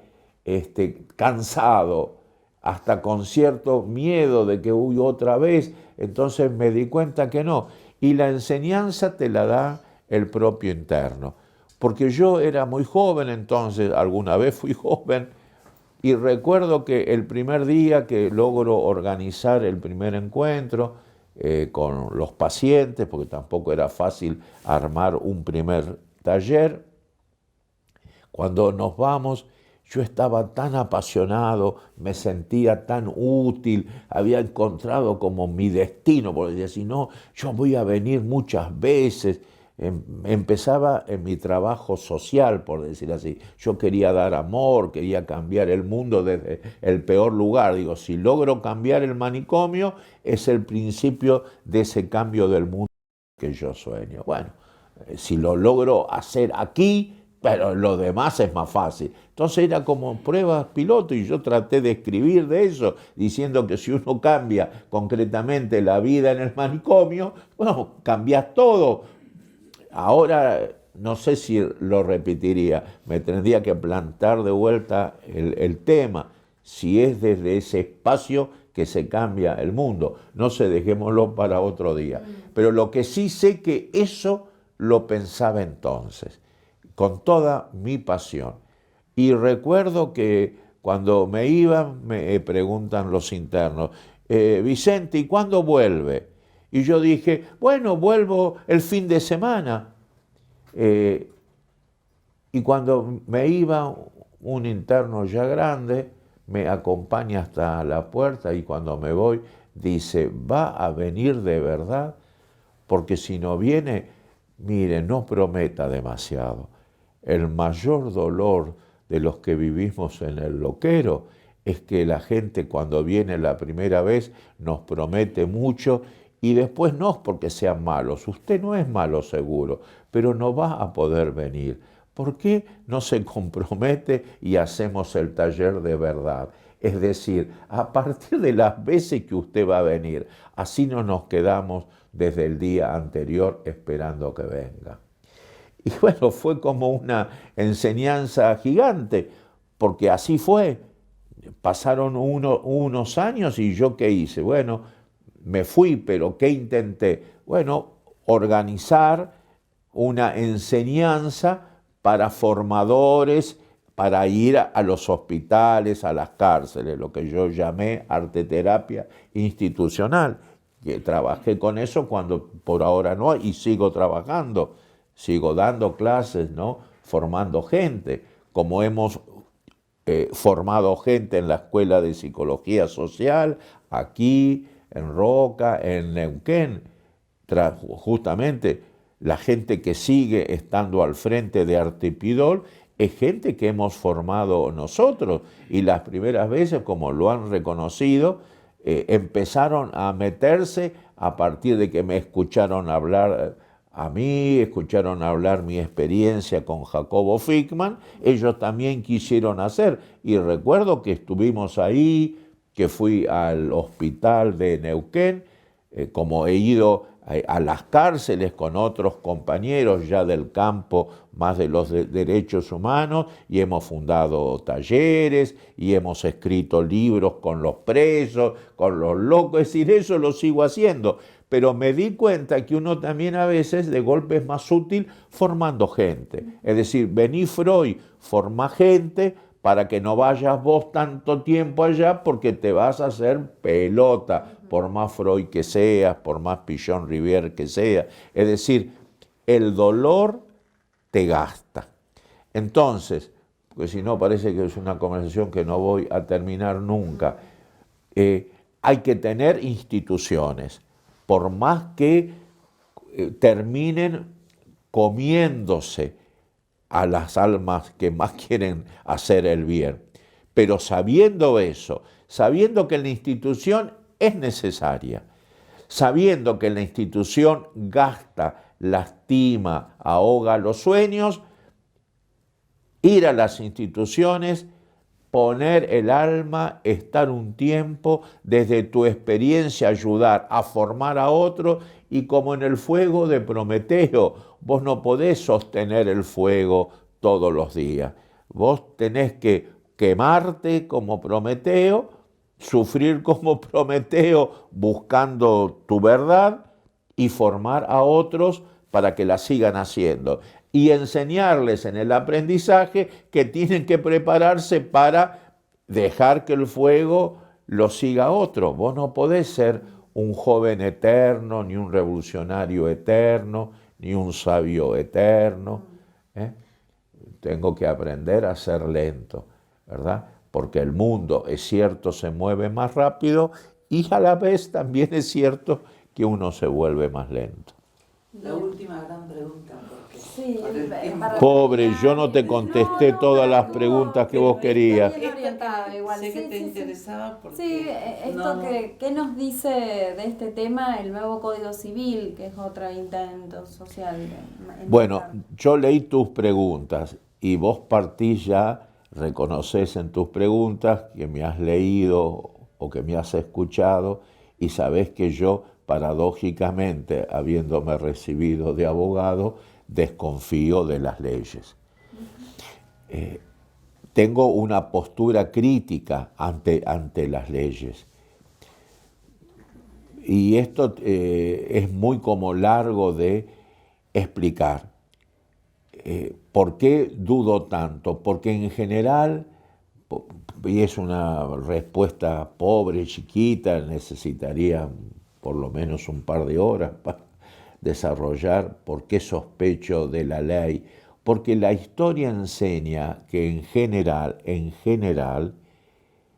cansado, hasta con cierto miedo de que hubo otra vez, entonces me di cuenta que no. Y la enseñanza te la da el propio interno. Porque yo era muy joven entonces, alguna vez fui joven, y recuerdo que el primer día que logro organizar el primer encuentro con los pacientes, porque tampoco era fácil armar un primer taller, cuando nos vamos, yo estaba tan apasionado, me sentía tan útil, había encontrado como mi destino, porque decía, si no, yo voy a venir muchas veces. Empezaba en mi trabajo social, por decir así. Yo quería dar amor, quería cambiar el mundo desde el peor lugar. Digo, si logro cambiar el manicomio, es el principio de ese cambio del mundo que yo sueño. Bueno, si lo logro hacer aquí, pero lo demás es más fácil. Entonces era como pruebas piloto y yo traté de escribir de eso, diciendo que si uno cambia concretamente la vida en el manicomio, bueno, cambias todo. Ahora no sé si lo repetiría, me tendría que plantar de vuelta el tema, si es desde ese espacio que se cambia el mundo. No sé, dejémoslo para otro día. Pero lo que sí sé que eso lo pensaba entonces, con toda mi pasión. Y recuerdo que cuando me iba, me preguntan los internos, Vicente, ¿y cuándo vuelve? Y yo dije, bueno, vuelvo el fin de semana. Y cuando me iba, un interno ya grande me acompaña hasta la puerta y cuando me voy dice, ¿va a venir de verdad? Porque si no viene, mire, no prometa demasiado. El mayor dolor de los que vivimos en el loquero es que la gente cuando viene la primera vez nos promete mucho y después no es porque sean malos, usted no es malo seguro, pero no va a poder venir. ¿Por qué no se compromete y hacemos el taller de verdad? Es decir, a partir de las veces que usted va a venir, así no nos quedamos desde el día anterior esperando que venga. Y bueno, fue como una enseñanza gigante, porque así fue. Pasaron unos años y yo ¿qué hice? Bueno, me fui, pero ¿qué intenté? Bueno, organizar una enseñanza para formadores, para ir a los hospitales, a las cárceles, lo que yo llamé arteterapia institucional. Que trabajé con eso cuando por ahora no, y sigo trabajando, sigo dando clases, ¿no? Formando gente, como hemos formado gente en la Escuela de Psicología Social, aquí, en Roca, en Neuquén, justamente la gente que sigue estando al frente de Artepidol es gente que hemos formado nosotros y las primeras veces, como lo han reconocido, empezaron a meterse a partir de que me escucharon hablar a mí, escucharon hablar mi experiencia con Jacobo Fickman, ellos también quisieron hacer. Y recuerdo que estuvimos ahí, que fui al hospital de Neuquén, como he ido a las cárceles con otros compañeros ya del campo más de los derechos humanos, y hemos fundado talleres y hemos escrito libros con los presos, con los locos, es decir, eso lo sigo haciendo, pero me di cuenta que uno también a veces de golpe es más útil formando gente, es decir, vení Freud, formá gente para que no vayas vos tanto tiempo allá porque te vas a hacer pelota, por más Freud que seas, por más Pichon Rivière que seas. Es decir, el dolor te gasta. Entonces, porque si no parece que es una conversación que no voy a terminar nunca, hay que tener instituciones, por más que terminen comiéndose a las almas que más quieren hacer el bien. Pero sabiendo eso, sabiendo que la institución es necesaria, sabiendo que la institución gasta, lastima, ahoga los sueños, ir a las instituciones, poner el alma, estar un tiempo, desde tu experiencia ayudar a formar a otro, y como en el fuego de Prometeo, vos no podés sostener el fuego todos los días. Vos tenés que quemarte como Prometeo, sufrir como Prometeo buscando tu verdad y formar a otros para que la sigan haciendo. Y enseñarles en el aprendizaje que tienen que prepararse para dejar que el fuego lo siga otro. Vos no podés ser un joven eterno, ni un revolucionario eterno, ni un sabio eterno. Tengo que aprender a ser lento, ¿verdad? Porque el mundo, es cierto, se mueve más rápido y a la vez también es cierto que uno se vuelve más lento. La última gran pregunta, porque Sí, pobre, yo no te contesté todas las preguntas que vos querías. Bien orientada igual. Sé que Sí, te sí, interesaba porque... Sí, esto no... ¿qué nos dice de este tema el nuevo Código Civil, que es otro intento social? Bueno, yo leí tus preguntas y vos partís ya, reconoces en tus preguntas que me has leído o que me has escuchado y sabés que yo, paradójicamente, habiéndome recibido de abogado, desconfío de las leyes. Tengo una postura crítica ante las leyes. Y esto es muy como largo de explicar. ¿Por qué dudo tanto? Porque en general, y es una respuesta pobre, chiquita, necesitaría por lo menos un par de horas para desarrollar por qué sospecho de la ley. Porque la historia enseña que en general,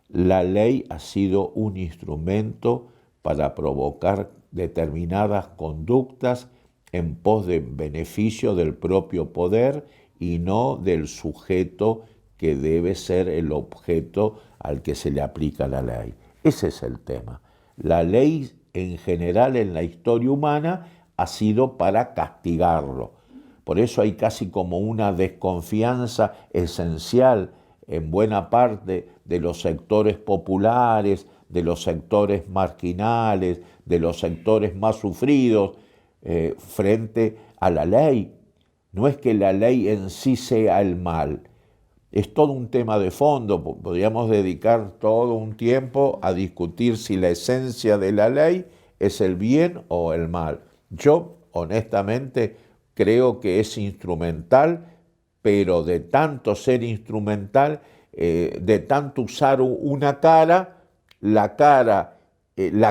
la ley ha sido un instrumento para provocar determinadas conductas en pos de beneficio del propio poder y no del sujeto que debe ser el objeto al que se le aplica la ley. Ese es el tema. La ley en general en la historia humana ha sido para castigarlo. Por eso hay casi como una desconfianza esencial en buena parte de los sectores populares, de los sectores marginales, de los sectores más sufridos frente a la ley. No es que la ley en sí sea el mal, es todo un tema de fondo. Podríamos dedicar todo un tiempo a discutir si la esencia de la ley es el bien o el mal. Yo, honestamente, creo que es instrumental, pero de tanto ser instrumental, de tanto usar una cara, la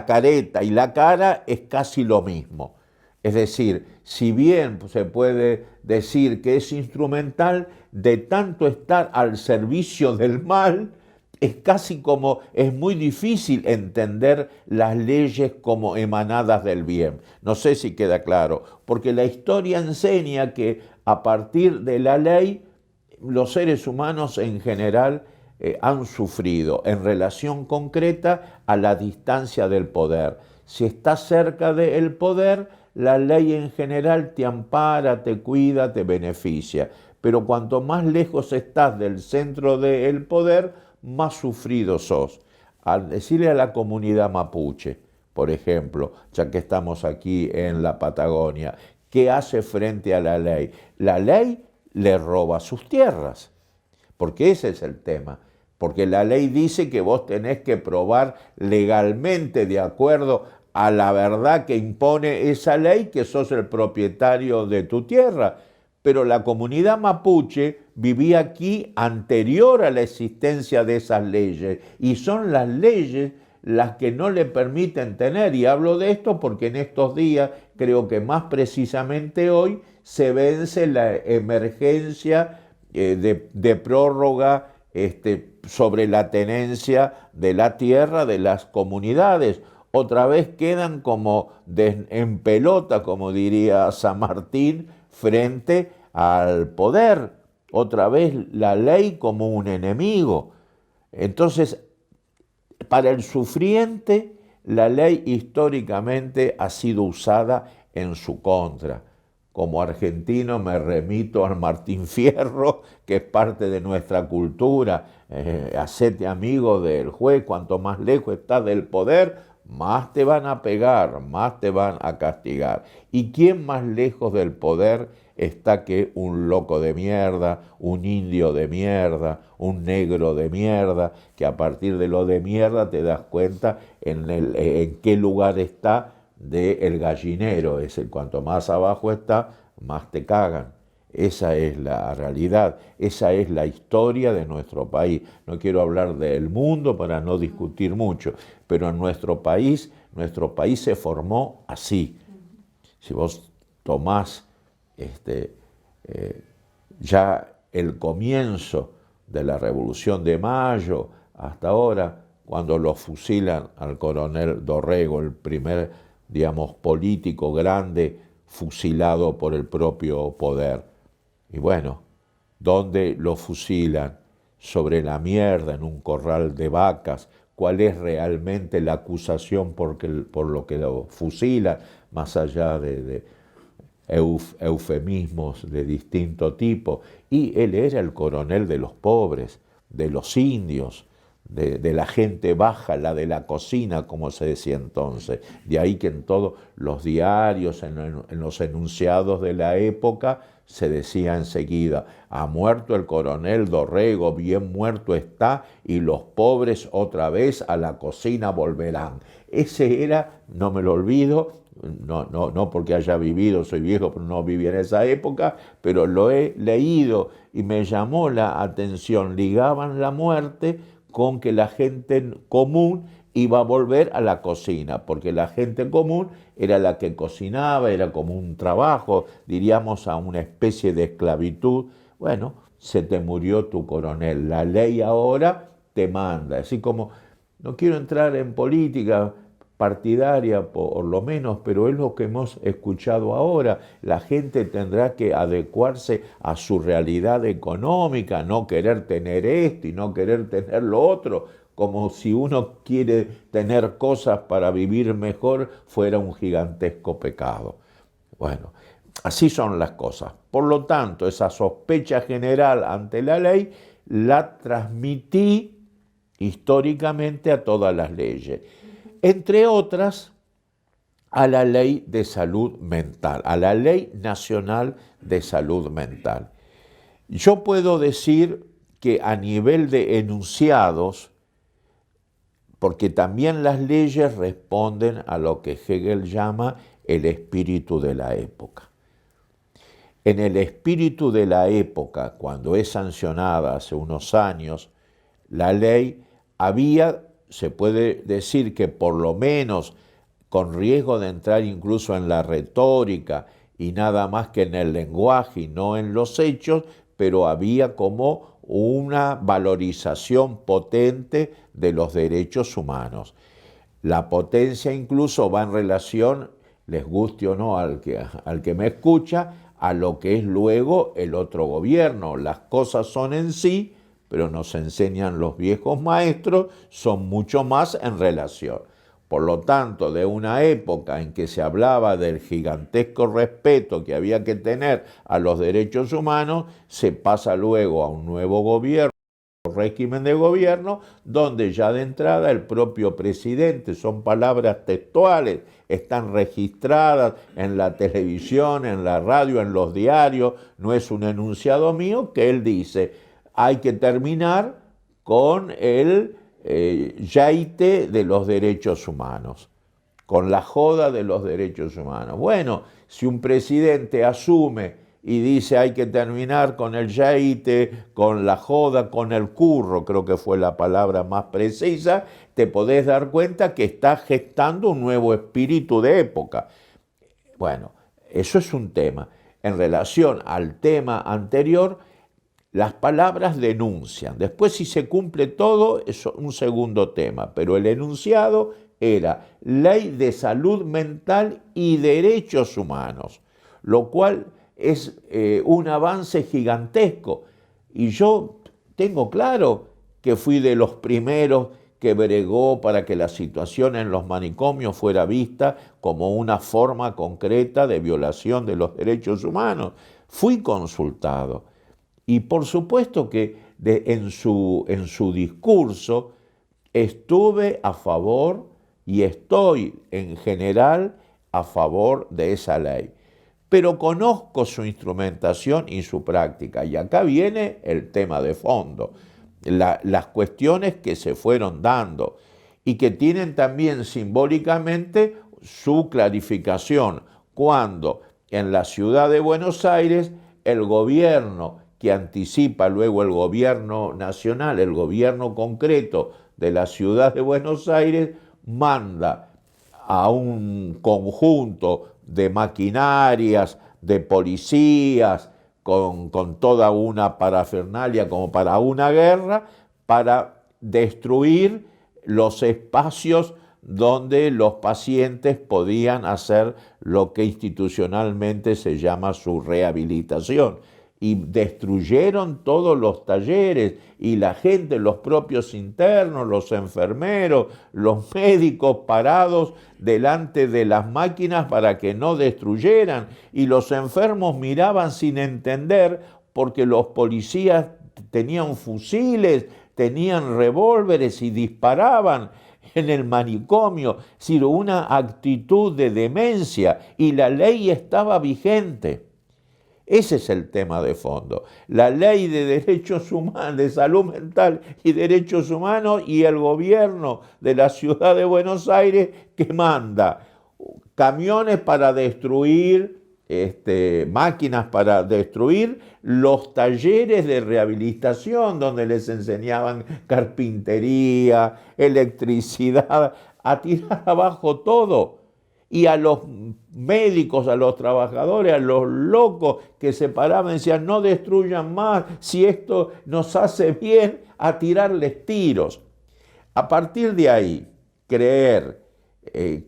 careta y la cara es casi lo mismo. Es decir, si bien se puede decir que es instrumental, de tanto estar al servicio del mal, es casi como, es muy difícil entender las leyes como emanadas del bien. No sé si queda claro, porque la historia enseña que a partir de la ley, los seres humanos en general han sufrido en relación concreta a la distancia del poder. Si estás cerca del poder, la ley en general te ampara, te cuida, te beneficia. Pero cuanto más lejos estás del centro del poder, más sufrido sos. Al decirle a la comunidad mapuche, por ejemplo, ya que estamos aquí en la Patagonia, ¿qué hace frente a la ley? La ley le roba sus tierras, porque ese es el tema. Porque la ley dice que vos tenés que probar legalmente, de acuerdo a la verdad que impone esa ley, que sos el propietario de tu tierra. Pero la comunidad mapuche vivía aquí anterior a la existencia de esas leyes, y son las leyes las que no le permiten tener, y hablo de esto porque en estos días, creo que más precisamente hoy, se vence la emergencia de prórroga sobre la tenencia de la tierra de las comunidades. Otra vez quedan como en pelota, como diría San Martín, frente al poder. Otra vez la ley como un enemigo. Entonces, para el sufriente, la ley históricamente ha sido usada en su contra. Como argentino me remito al Martín Fierro, que es parte de nuestra cultura. Hacete amigo del juez, cuanto más lejos estás del poder, más te van a pegar, más te van a castigar. ¿Y quién más lejos del poder está que un loco de mierda, un indio de mierda, un negro de mierda, que a partir de lo de mierda te das cuenta en qué lugar está del gallinero? Cuanto más abajo está, más te cagan. Esa es la realidad, esa es la historia de nuestro país. No quiero hablar del mundo para no discutir mucho, pero en nuestro país se formó así. Si vos tomás ya el comienzo de la Revolución de Mayo hasta ahora, cuando lo fusilan al coronel Dorrego, el primer, digamos, político grande fusilado por el propio poder. Y bueno, ¿dónde lo fusilan? Sobre la mierda, en un corral de vacas. ¿Cuál es realmente la acusación por lo que lo fusilan? Más allá de eufemismos de distinto tipo. Y él era el coronel de los pobres, de los indios, de la gente baja, la de la cocina, como se decía entonces. De ahí que en todos los diarios, en los enunciados de la época, se decía enseguida: ha muerto el coronel Dorrego, bien muerto está, y los pobres otra vez a la cocina volverán. Ese era, no me lo olvido, no porque haya vivido, soy viejo, pero no viví en esa época, pero lo he leído y me llamó la atención. Ligaban la muerte con que la gente común iba a volver a la cocina, porque la gente común era la que cocinaba, era como un trabajo, diríamos a una especie de esclavitud. Bueno, se te murió tu coronel, la ley ahora te manda. Así como, no quiero entrar en política partidaria por lo menos, pero es lo que hemos escuchado ahora. La gente tendrá que adecuarse a su realidad económica, no querer tener esto y no querer tener lo otro, como si uno quiere tener cosas para vivir mejor fuera un gigantesco pecado. Bueno, así son las cosas. Por lo tanto, esa sospecha general ante la ley la transmití históricamente a todas las leyes. Entre otras, a la Ley de Salud Mental, a la Ley Nacional de Salud Mental. Yo puedo decir que a nivel de enunciados, porque también las leyes responden a lo que Hegel llama el espíritu de la época. En el espíritu de la época, cuando es sancionada hace unos años, la ley había, se puede decir que por lo menos con riesgo de entrar incluso en la retórica y nada más que en el lenguaje y no en los hechos, pero había como una valorización potente de los derechos humanos. La potencia incluso va en relación, les guste o no al que me escucha, a lo que es luego el otro gobierno. Las cosas son en sí, pero nos enseñan los viejos maestros, son mucho más en relación. Por lo tanto, de una época en que se hablaba del gigantesco respeto que había que tener a los derechos humanos, se pasa luego a un nuevo gobierno régimen de gobierno, donde ya de entrada el propio presidente, son palabras textuales, están registradas en la televisión, en la radio, en los diarios, no es un enunciado mío, que él dice, hay que terminar con el yaite de los derechos humanos, con la joda de los derechos humanos. Bueno, si un presidente asume y dice hay que terminar con el yaite, con la joda, con el curro, creo que fue la palabra más precisa, te podés dar cuenta que está gestando un nuevo espíritu de época. Bueno, eso es un tema. En relación al tema anterior, las palabras denuncian. Después, si se cumple todo, es un segundo tema. Pero el enunciado era Ley de Salud Mental y Derechos Humanos, lo cual es un avance gigantesco. Y yo tengo claro que fui de los primeros que bregó para que la situación en los manicomios fuera vista como una forma concreta de violación de los derechos humanos. Fui consultado. Y por supuesto que en su discurso estuve a favor y estoy en general a favor de esa ley. Pero conozco su instrumentación y su práctica. Y acá viene el tema de fondo, las cuestiones que se fueron dando y que tienen también simbólicamente su clarificación cuando en la ciudad de Buenos Aires el gobierno que anticipa luego el gobierno nacional, el gobierno concreto de la ciudad de Buenos Aires, manda a un conjunto de maquinarias, de policías, con toda una parafernalia como para una guerra, para destruir los espacios donde los pacientes podían hacer lo que institucionalmente se llama su rehabilitación. Y destruyeron todos los talleres y la gente, los propios internos, los enfermeros, los médicos parados delante de las máquinas para que no destruyeran. Y los enfermos miraban sin entender porque los policías tenían fusiles, tenían revólveres y disparaban en el manicomio. Es decir, una actitud de demencia y la ley estaba vigente. Ese es el tema de fondo. La ley de derechos humanos, de salud mental y derechos humanos y el gobierno de la ciudad de Buenos Aires que manda camiones para destruir, máquinas para destruir los talleres de rehabilitación donde les enseñaban carpintería, electricidad, a tirar abajo todo. Y a los médicos, a los trabajadores, a los locos que se paraban y decían, no destruyan más, si esto nos hace bien, a tirarles tiros. A partir de ahí, creer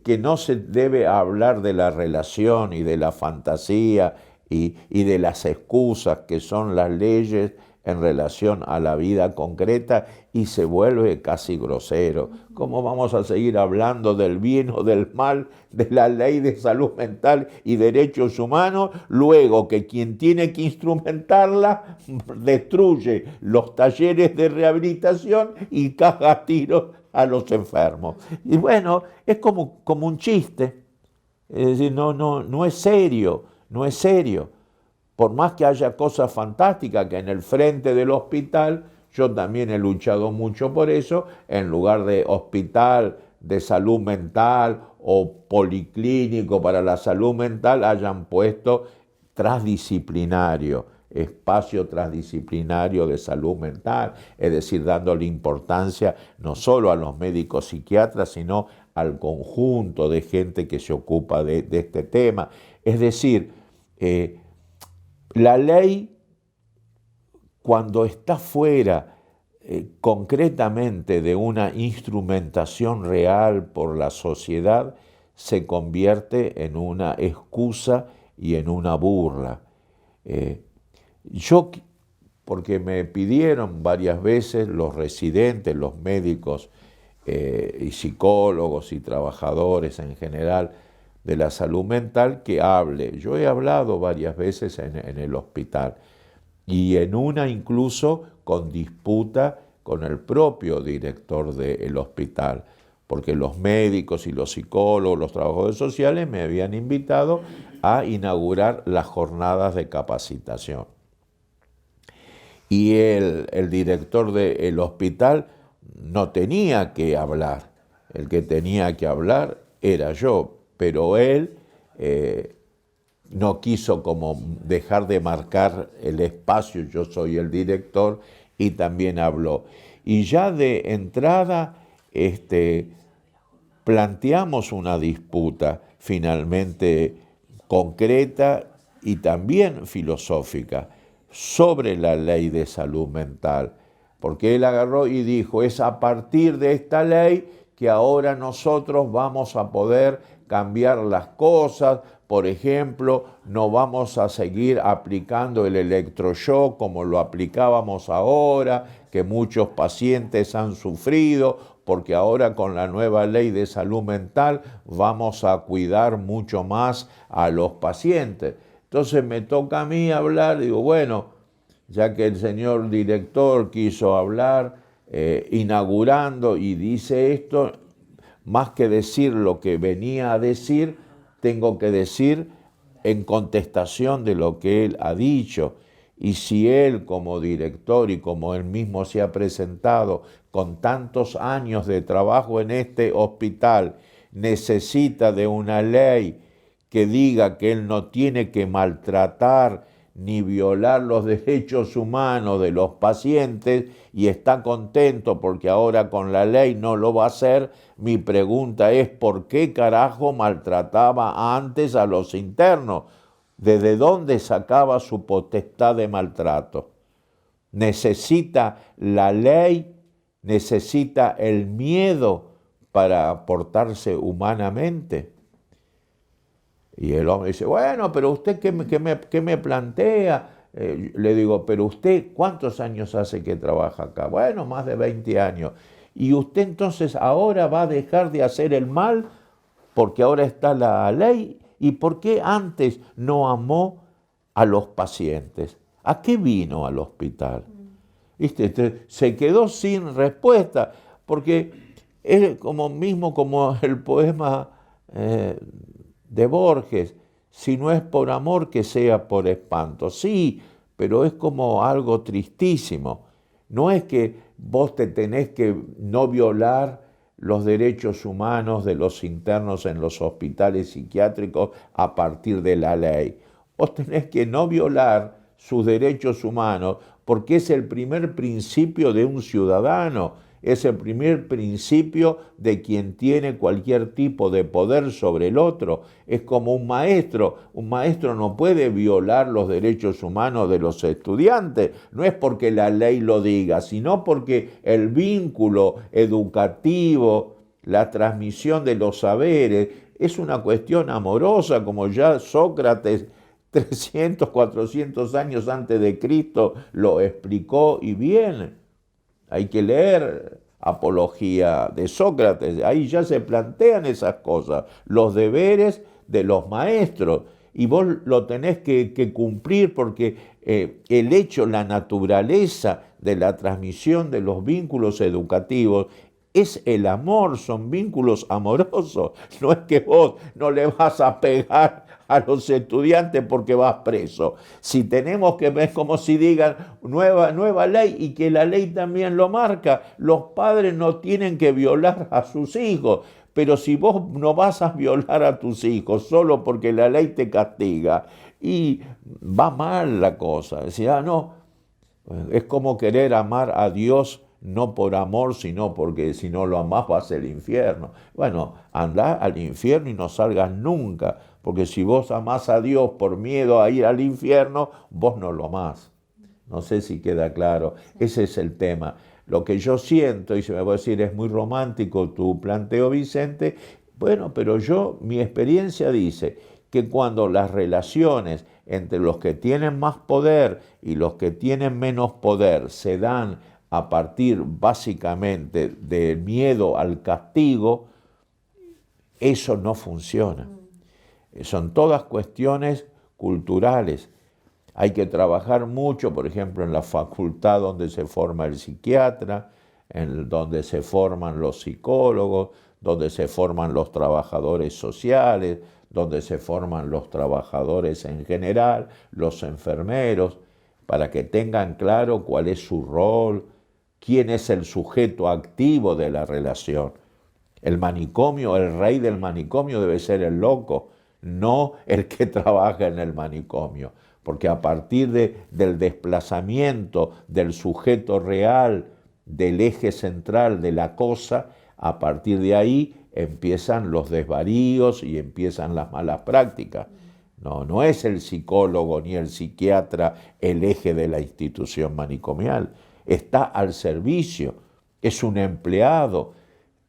que no se debe hablar de la relación y de la fantasía y de las excusas que son las leyes en relación a la vida concreta y se vuelve casi grosero. ¿Cómo vamos a seguir hablando del bien o del mal de la ley de salud mental y derechos humanos luego que quien tiene que instrumentarla destruye los talleres de rehabilitación y caga tiros a los enfermos? Y bueno, es como un chiste. Es decir, no es serio, no es serio. Por más que haya cosas fantásticas, que en el frente del hospital, yo también he luchado mucho por eso, en lugar de hospital de salud mental o policlínico para la salud mental, hayan puesto transdisciplinario, espacio transdisciplinario de salud mental, es decir, dándole importancia no solo a los médicos psiquiatras, sino al conjunto de gente que se ocupa de este tema. Es decir, la ley, cuando está fuera concretamente de una instrumentación real por la sociedad, se convierte en una excusa y en una burla. Yo, porque me pidieron varias veces los residentes, los médicos y psicólogos y trabajadores en general, de la salud mental, que hable. Yo he hablado varias veces en el hospital y en una incluso con disputa con el propio director del hospital, porque los médicos y los psicólogos, los trabajadores sociales me habían invitado a inaugurar las jornadas de capacitación. Y el director del hospital no tenía que hablar, el que tenía que hablar era yo, pero él no quiso como dejar de marcar el espacio, yo soy el director, y también habló. Y ya de entrada planteamos una disputa finalmente concreta y también filosófica sobre la ley de salud mental, porque él agarró y dijo, es a partir de esta ley que ahora nosotros vamos a poder cambiar las cosas. Por ejemplo, no vamos a seguir aplicando el electroshock como lo aplicábamos ahora, que muchos pacientes han sufrido, porque ahora con la nueva ley de salud mental vamos a cuidar mucho más a los pacientes. Entonces me toca a mí hablar, digo, bueno, ya que el señor director quiso hablar, inaugurando y dice esto, más que decir lo que venía a decir, tengo que decir en contestación de lo que él ha dicho. Y si él como director y como él mismo se ha presentado con tantos años de trabajo en este hospital, necesita de una ley que diga que él no tiene que maltratar ni violar los derechos humanos de los pacientes y está contento porque ahora con la ley no lo va a hacer, mi pregunta es ¿por qué carajo maltrataba antes a los internos? ¿Desde dónde sacaba su potestad de maltrato? Necesita la ley, necesita el miedo para portarse humanamente. Y el hombre dice, bueno, pero usted ¿qué me plantea? Le digo, pero usted, ¿cuántos años hace que trabaja acá? Bueno, más de 20 años. ¿Y usted entonces ahora va a dejar de hacer el mal porque ahora está la ley? ¿Y por qué antes no amó a los pacientes? ¿A qué vino al hospital? ¿Viste? Se quedó sin respuesta, porque es como el poema de Borges, si no es por amor que sea por espanto. Sí, pero es como algo tristísimo. No es que vos te tenés que no violar los derechos humanos de los internos en los hospitales psiquiátricos a partir de la ley. Vos tenés que no violar sus derechos humanos porque es el primer principio de un ciudadano, es el primer principio de quien tiene cualquier tipo de poder sobre el otro. Es como un maestro no puede violar los derechos humanos de los estudiantes, no es porque la ley lo diga, sino porque el vínculo educativo, la transmisión de los saberes, es una cuestión amorosa, como ya Sócrates 300, 400 años antes de Cristo lo explicó y bien. Hay que leer Apología de Sócrates, ahí ya se plantean esas cosas, los deberes de los maestros, y vos lo tenés que cumplir porque el hecho, la naturaleza de la transmisión de los vínculos educativos es el amor, son vínculos amorosos, no es que vos no le vas a pegar a los estudiantes porque vas preso. Si tenemos que ver como si digan nueva ley y que la ley también lo marca, los padres no tienen que violar a sus hijos, pero si vos no vas a violar a tus hijos solo porque la ley te castiga, y va mal la cosa. Decía, no, es como querer amar a Dios no por amor, sino porque si no lo amás vas al infierno. Bueno, andá al infierno y no salgas nunca, porque si vos amás a Dios por miedo a ir al infierno, vos no lo amás. No sé si queda claro. Ese es el tema. Lo que yo siento, y se me va a decir, es muy romántico tu planteo, Vicente, bueno, pero mi experiencia dice que cuando las relaciones entre los que tienen más poder y los que tienen menos poder se dan a partir básicamente del miedo al castigo, eso no funciona. Son todas cuestiones culturales. Hay que trabajar mucho, por ejemplo, en la facultad donde se forma el psiquiatra, donde se forman los psicólogos, donde se forman los trabajadores sociales, donde se forman los trabajadores en general, los enfermeros, para que tengan claro cuál es su rol, quién es el sujeto activo de la relación. El manicomio, el rey del manicomio debe ser el loco, no el que trabaja en el manicomio, porque a partir del desplazamiento del sujeto real, del eje central de la cosa, a partir de ahí empiezan los desvaríos y empiezan las malas prácticas. No es el psicólogo ni el psiquiatra el eje de la institución manicomial. Está al servicio, es un empleado.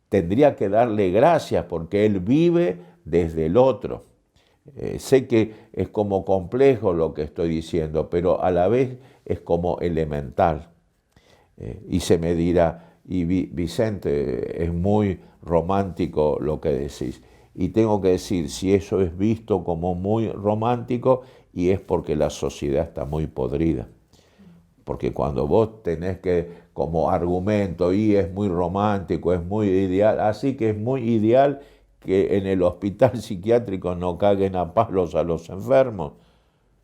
Tendría que darle gracias porque él vive desde el otro. Sé que es como complejo lo que estoy diciendo, pero a la vez es como elemental. Y se me dirá, y Vicente, es muy romántico lo que decís. Y tengo que decir, si eso es visto como muy romántico, y es porque la sociedad está muy podrida. Porque cuando vos tenés que, como argumento, y es muy romántico, es muy ideal, así que es muy ideal que en el hospital psiquiátrico no caguen a palos a los enfermos.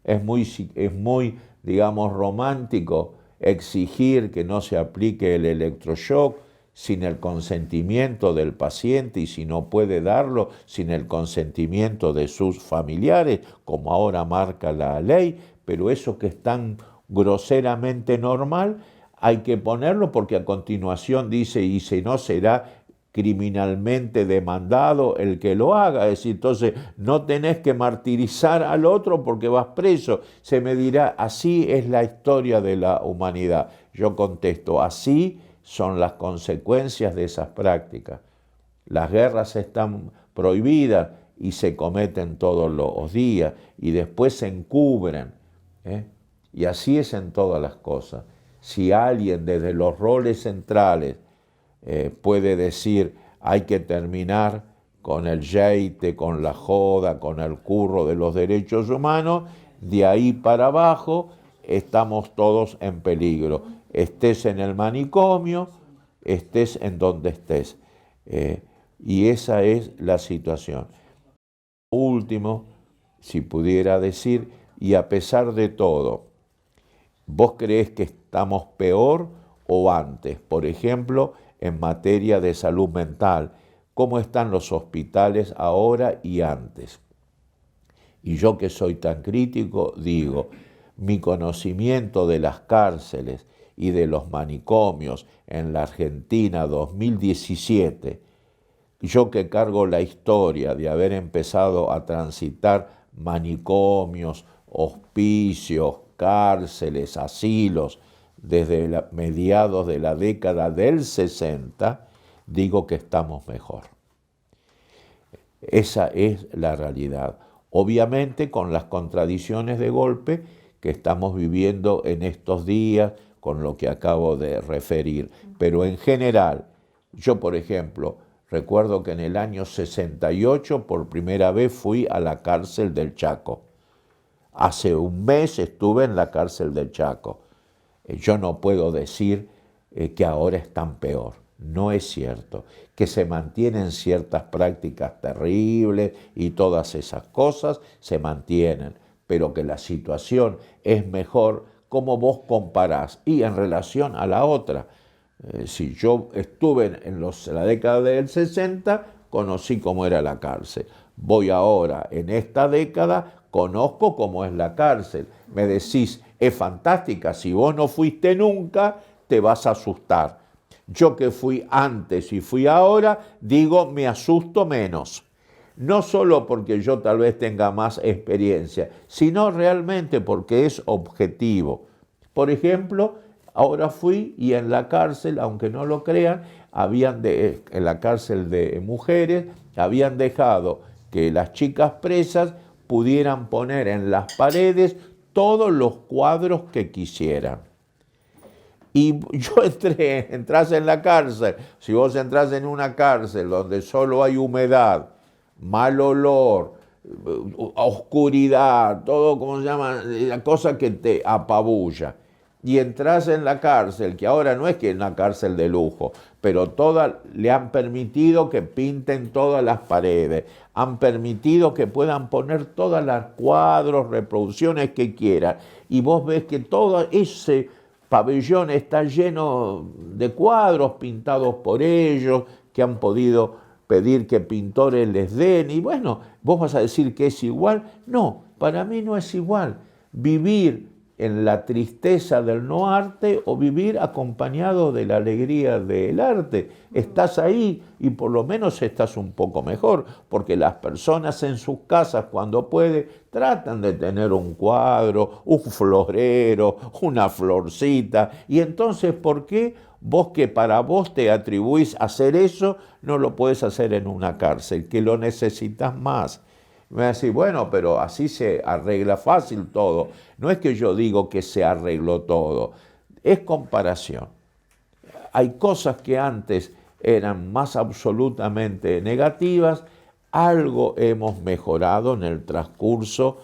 Es muy, digamos, romántico exigir que no se aplique el electroshock sin el consentimiento del paciente y si no puede darlo, sin el consentimiento de sus familiares, como ahora marca la ley, pero eso que es tan groseramente normal, hay que ponerlo porque a continuación dice, y si no será criminalmente demandado el que lo haga. Es decir, entonces no tenés que martirizar al otro porque vas preso. Se me dirá, así es la historia de la humanidad. Yo contesto, así son las consecuencias de esas prácticas. Las guerras están prohibidas y se cometen todos los días y después se encubren, Y así es en todas las cosas. Si alguien desde los roles centrales puede decir, hay que terminar con el yeite, con la joda, con el curro de los derechos humanos, de ahí para abajo estamos todos en peligro. Estés en el manicomio, estés en donde estés. Y esa es la situación. Último, si pudiera decir, y a pesar de todo, ¿vos creés que estamos peor o antes? Por ejemplo, en materia de salud mental, ¿cómo están los hospitales ahora y antes? Y yo que soy tan crítico, digo, mi conocimiento de las cárceles y de los manicomios en la Argentina 2017, yo que cargo la historia de haber empezado a transitar manicomios, hospicios, cárceles, asilos, desde mediados de la década del 60, digo que estamos mejor. Esa es la realidad. Obviamente con las contradicciones de golpe que estamos viviendo en estos días, con lo que acabo de referir. Pero en general, yo por ejemplo, recuerdo que en el año 68 por primera vez fui a la cárcel del Chaco. Hace un mes estuve en la cárcel del Chaco. Yo no puedo decir que ahora están peor. No es cierto. Que se mantienen ciertas prácticas terribles y todas esas cosas se mantienen, pero que la situación es mejor como vos comparás y en relación a la otra. Si yo estuve en la década del 60, conocí cómo era la cárcel. Voy ahora en esta década, conozco cómo es la cárcel. Me decís, es fantástica, si vos no fuiste nunca, te vas a asustar. Yo que fui antes y fui ahora, digo, me asusto menos. No solo porque yo tal vez tenga más experiencia, sino realmente porque es objetivo. Por ejemplo, ahora fui y en la cárcel, aunque no lo crean, en la cárcel de mujeres, habían dejado que las chicas presas pudieran poner en las paredes todos los cuadros que quisieran. Y yo entras en la cárcel, si vos entras en una cárcel donde solo hay humedad, mal olor, oscuridad, todo, ¿cómo se llama? La cosa que te apabulla. Y entras en la cárcel, que ahora no es que es una cárcel de lujo, pero le han permitido que pinten todas las paredes, han permitido que puedan poner todos los cuadros, reproducciones que quieran. Y vos ves que todo ese pabellón está lleno de cuadros pintados por ellos, que han podido pedir que pintores les den. Y bueno, vos vas a decir que es igual. No, para mí no es igual. Vivir en la tristeza del no arte o vivir acompañado de la alegría del arte. Estás ahí y por lo menos estás un poco mejor, porque las personas en sus casas cuando pueden tratan de tener un cuadro, un florero, una florcita. Y entonces, ¿por qué vos que para vos te atribuís a hacer eso, no lo puedes hacer en una cárcel, que lo necesitas más? Me va a decir, bueno, pero así se arregla fácil todo. No es que yo digo que se arregló todo, es comparación. Hay cosas que antes eran más absolutamente negativas, algo hemos mejorado en el transcurso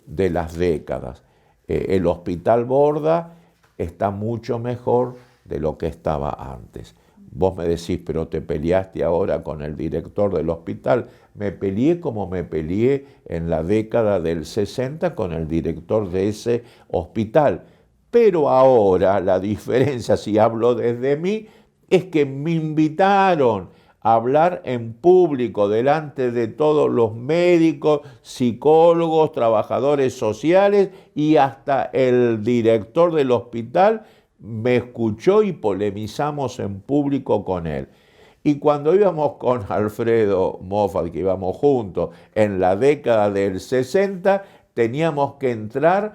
de las décadas. El Hospital Borda está mucho mejor de lo que estaba antes. Vos me decís, pero te peleaste ahora con el director del hospital. Me peleé como me peleé en la década del 60 con el director de ese hospital. Pero ahora la diferencia, si hablo desde mí, es que me invitaron a hablar en público delante de todos los médicos, psicólogos, trabajadores sociales y hasta el director del hospital me escuchó y polemizamos en público con él. Y cuando íbamos con Alfredo Moffat, que íbamos juntos, en la década del 60, teníamos que entrar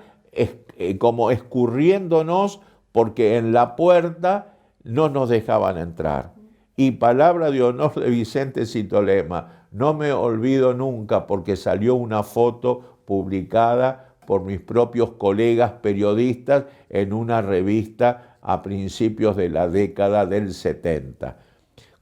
como escurriéndonos porque en la puerta no nos dejaban entrar. Y palabra de honor de Vicente Citolema, no me olvido nunca porque salió una foto publicada por mis propios colegas periodistas en una revista a principios de la década del 70.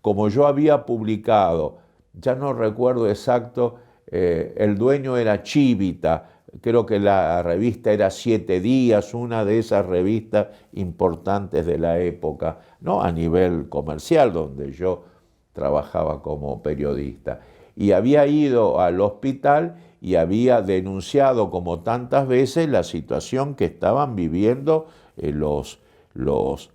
Como yo había publicado, ya no recuerdo exacto, el dueño era Chivita, creo que la revista era 7 Días, una de esas revistas importantes de la época, no a nivel comercial, donde yo trabajaba como periodista. Y había ido al hospital y había denunciado como tantas veces la situación que estaban viviendo los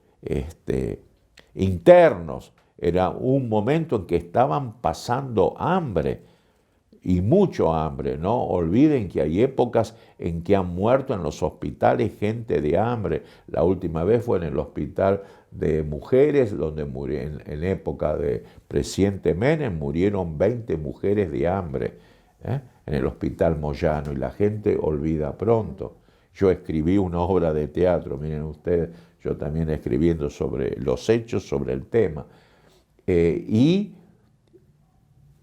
internos. Era un momento en que estaban pasando hambre y mucho hambre. No olviden que hay épocas en que han muerto en los hospitales gente de hambre. La última vez fue en el hospital de mujeres, donde murieron, en época de presidente Menem, murieron 20 mujeres de hambre, en el hospital Moyano, y la gente olvida pronto. Yo escribí una obra de teatro, miren ustedes, yo también escribiendo sobre los hechos, sobre el tema. Y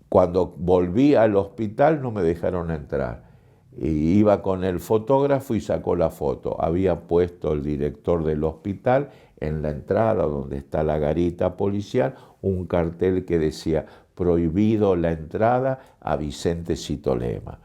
cuando volví al hospital no me dejaron entrar. Y iba con el fotógrafo y sacó la foto. Había puesto el director del hospital en la entrada donde está la garita policial un cartel que decía prohibido la entrada a Vicente Citolema.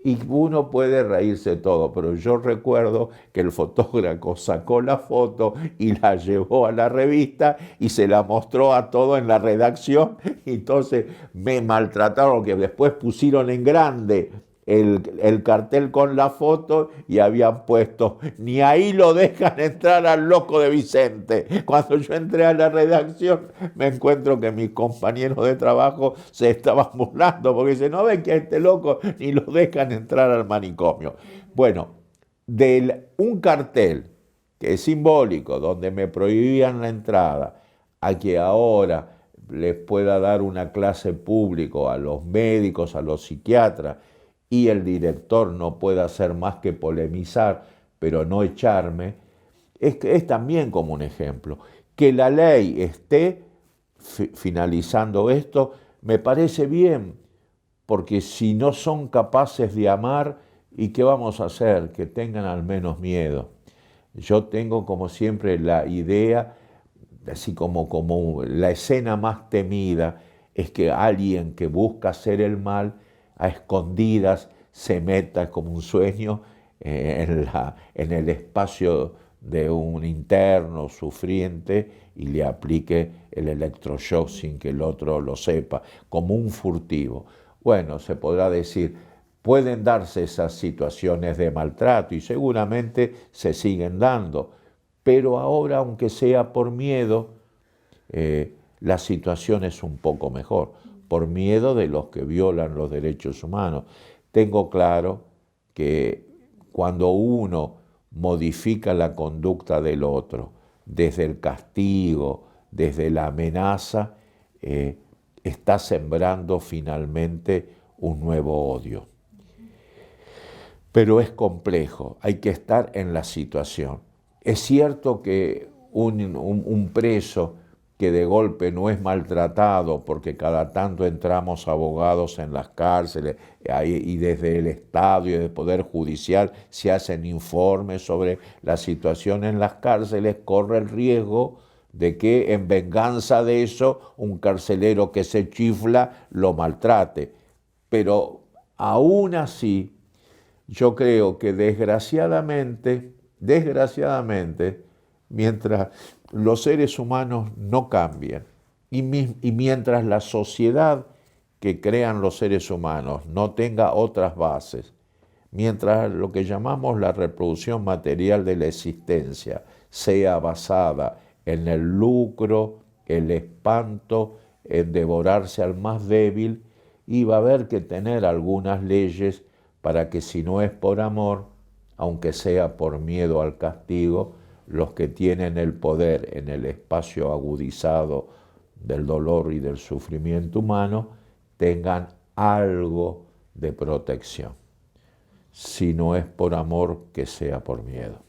Y uno puede reírse todo, pero yo recuerdo que el fotógrafo sacó la foto y la llevó a la revista y se la mostró a todo en la redacción. Y entonces me maltrataron, que después pusieron en grande el cartel con la foto y habían puesto, ni ahí lo dejan entrar al loco de Vicente. Cuando yo entré a la redacción me encuentro que mis compañeros de trabajo se estaban burlando porque dicen, no ven que a este loco ni lo dejan entrar al manicomio. Bueno, un cartel que es simbólico, donde me prohibían la entrada, a que ahora les pueda dar una clase pública a los médicos, a los psiquiatras, y el director no puede hacer más que polemizar, pero no echarme, es también como un ejemplo. Que la ley esté finalizando esto, me parece bien, porque si no son capaces de amar, ¿y qué vamos a hacer? Que tengan al menos miedo. Yo tengo como siempre la idea, así como la escena más temida, es que alguien que busca hacer el mal a escondidas se meta como un sueño en el espacio de un interno sufriente y le aplique el electroshock sin que el otro lo sepa, como un furtivo. Bueno, se podrá decir, pueden darse esas situaciones de maltrato y seguramente se siguen dando, pero ahora, aunque sea por miedo, la situación es un poco mejor, por miedo de los que violan los derechos humanos. Tengo claro que cuando uno modifica la conducta del otro, desde el castigo, desde la amenaza, está sembrando finalmente un nuevo odio. Pero es complejo, hay que estar en la situación. Es cierto que un preso que de golpe no es maltratado, porque cada tanto entramos abogados en las cárceles y desde el Estado y desde el Poder Judicial se hacen informes sobre la situación en las cárceles, corre el riesgo de que en venganza de eso un carcelero que se chifla lo maltrate. Pero aún así, yo creo que desgraciadamente, mientras los seres humanos no cambian y mientras la sociedad que crean los seres humanos no tenga otras bases, mientras lo que llamamos la reproducción material de la existencia sea basada en el lucro, el espanto, en devorarse al más débil, y va a haber que tener algunas leyes para que si no es por amor, aunque sea por miedo al castigo, los que tienen el poder en el espacio agudizado del dolor y del sufrimiento humano tengan algo de protección. Si no es por amor, que sea por miedo.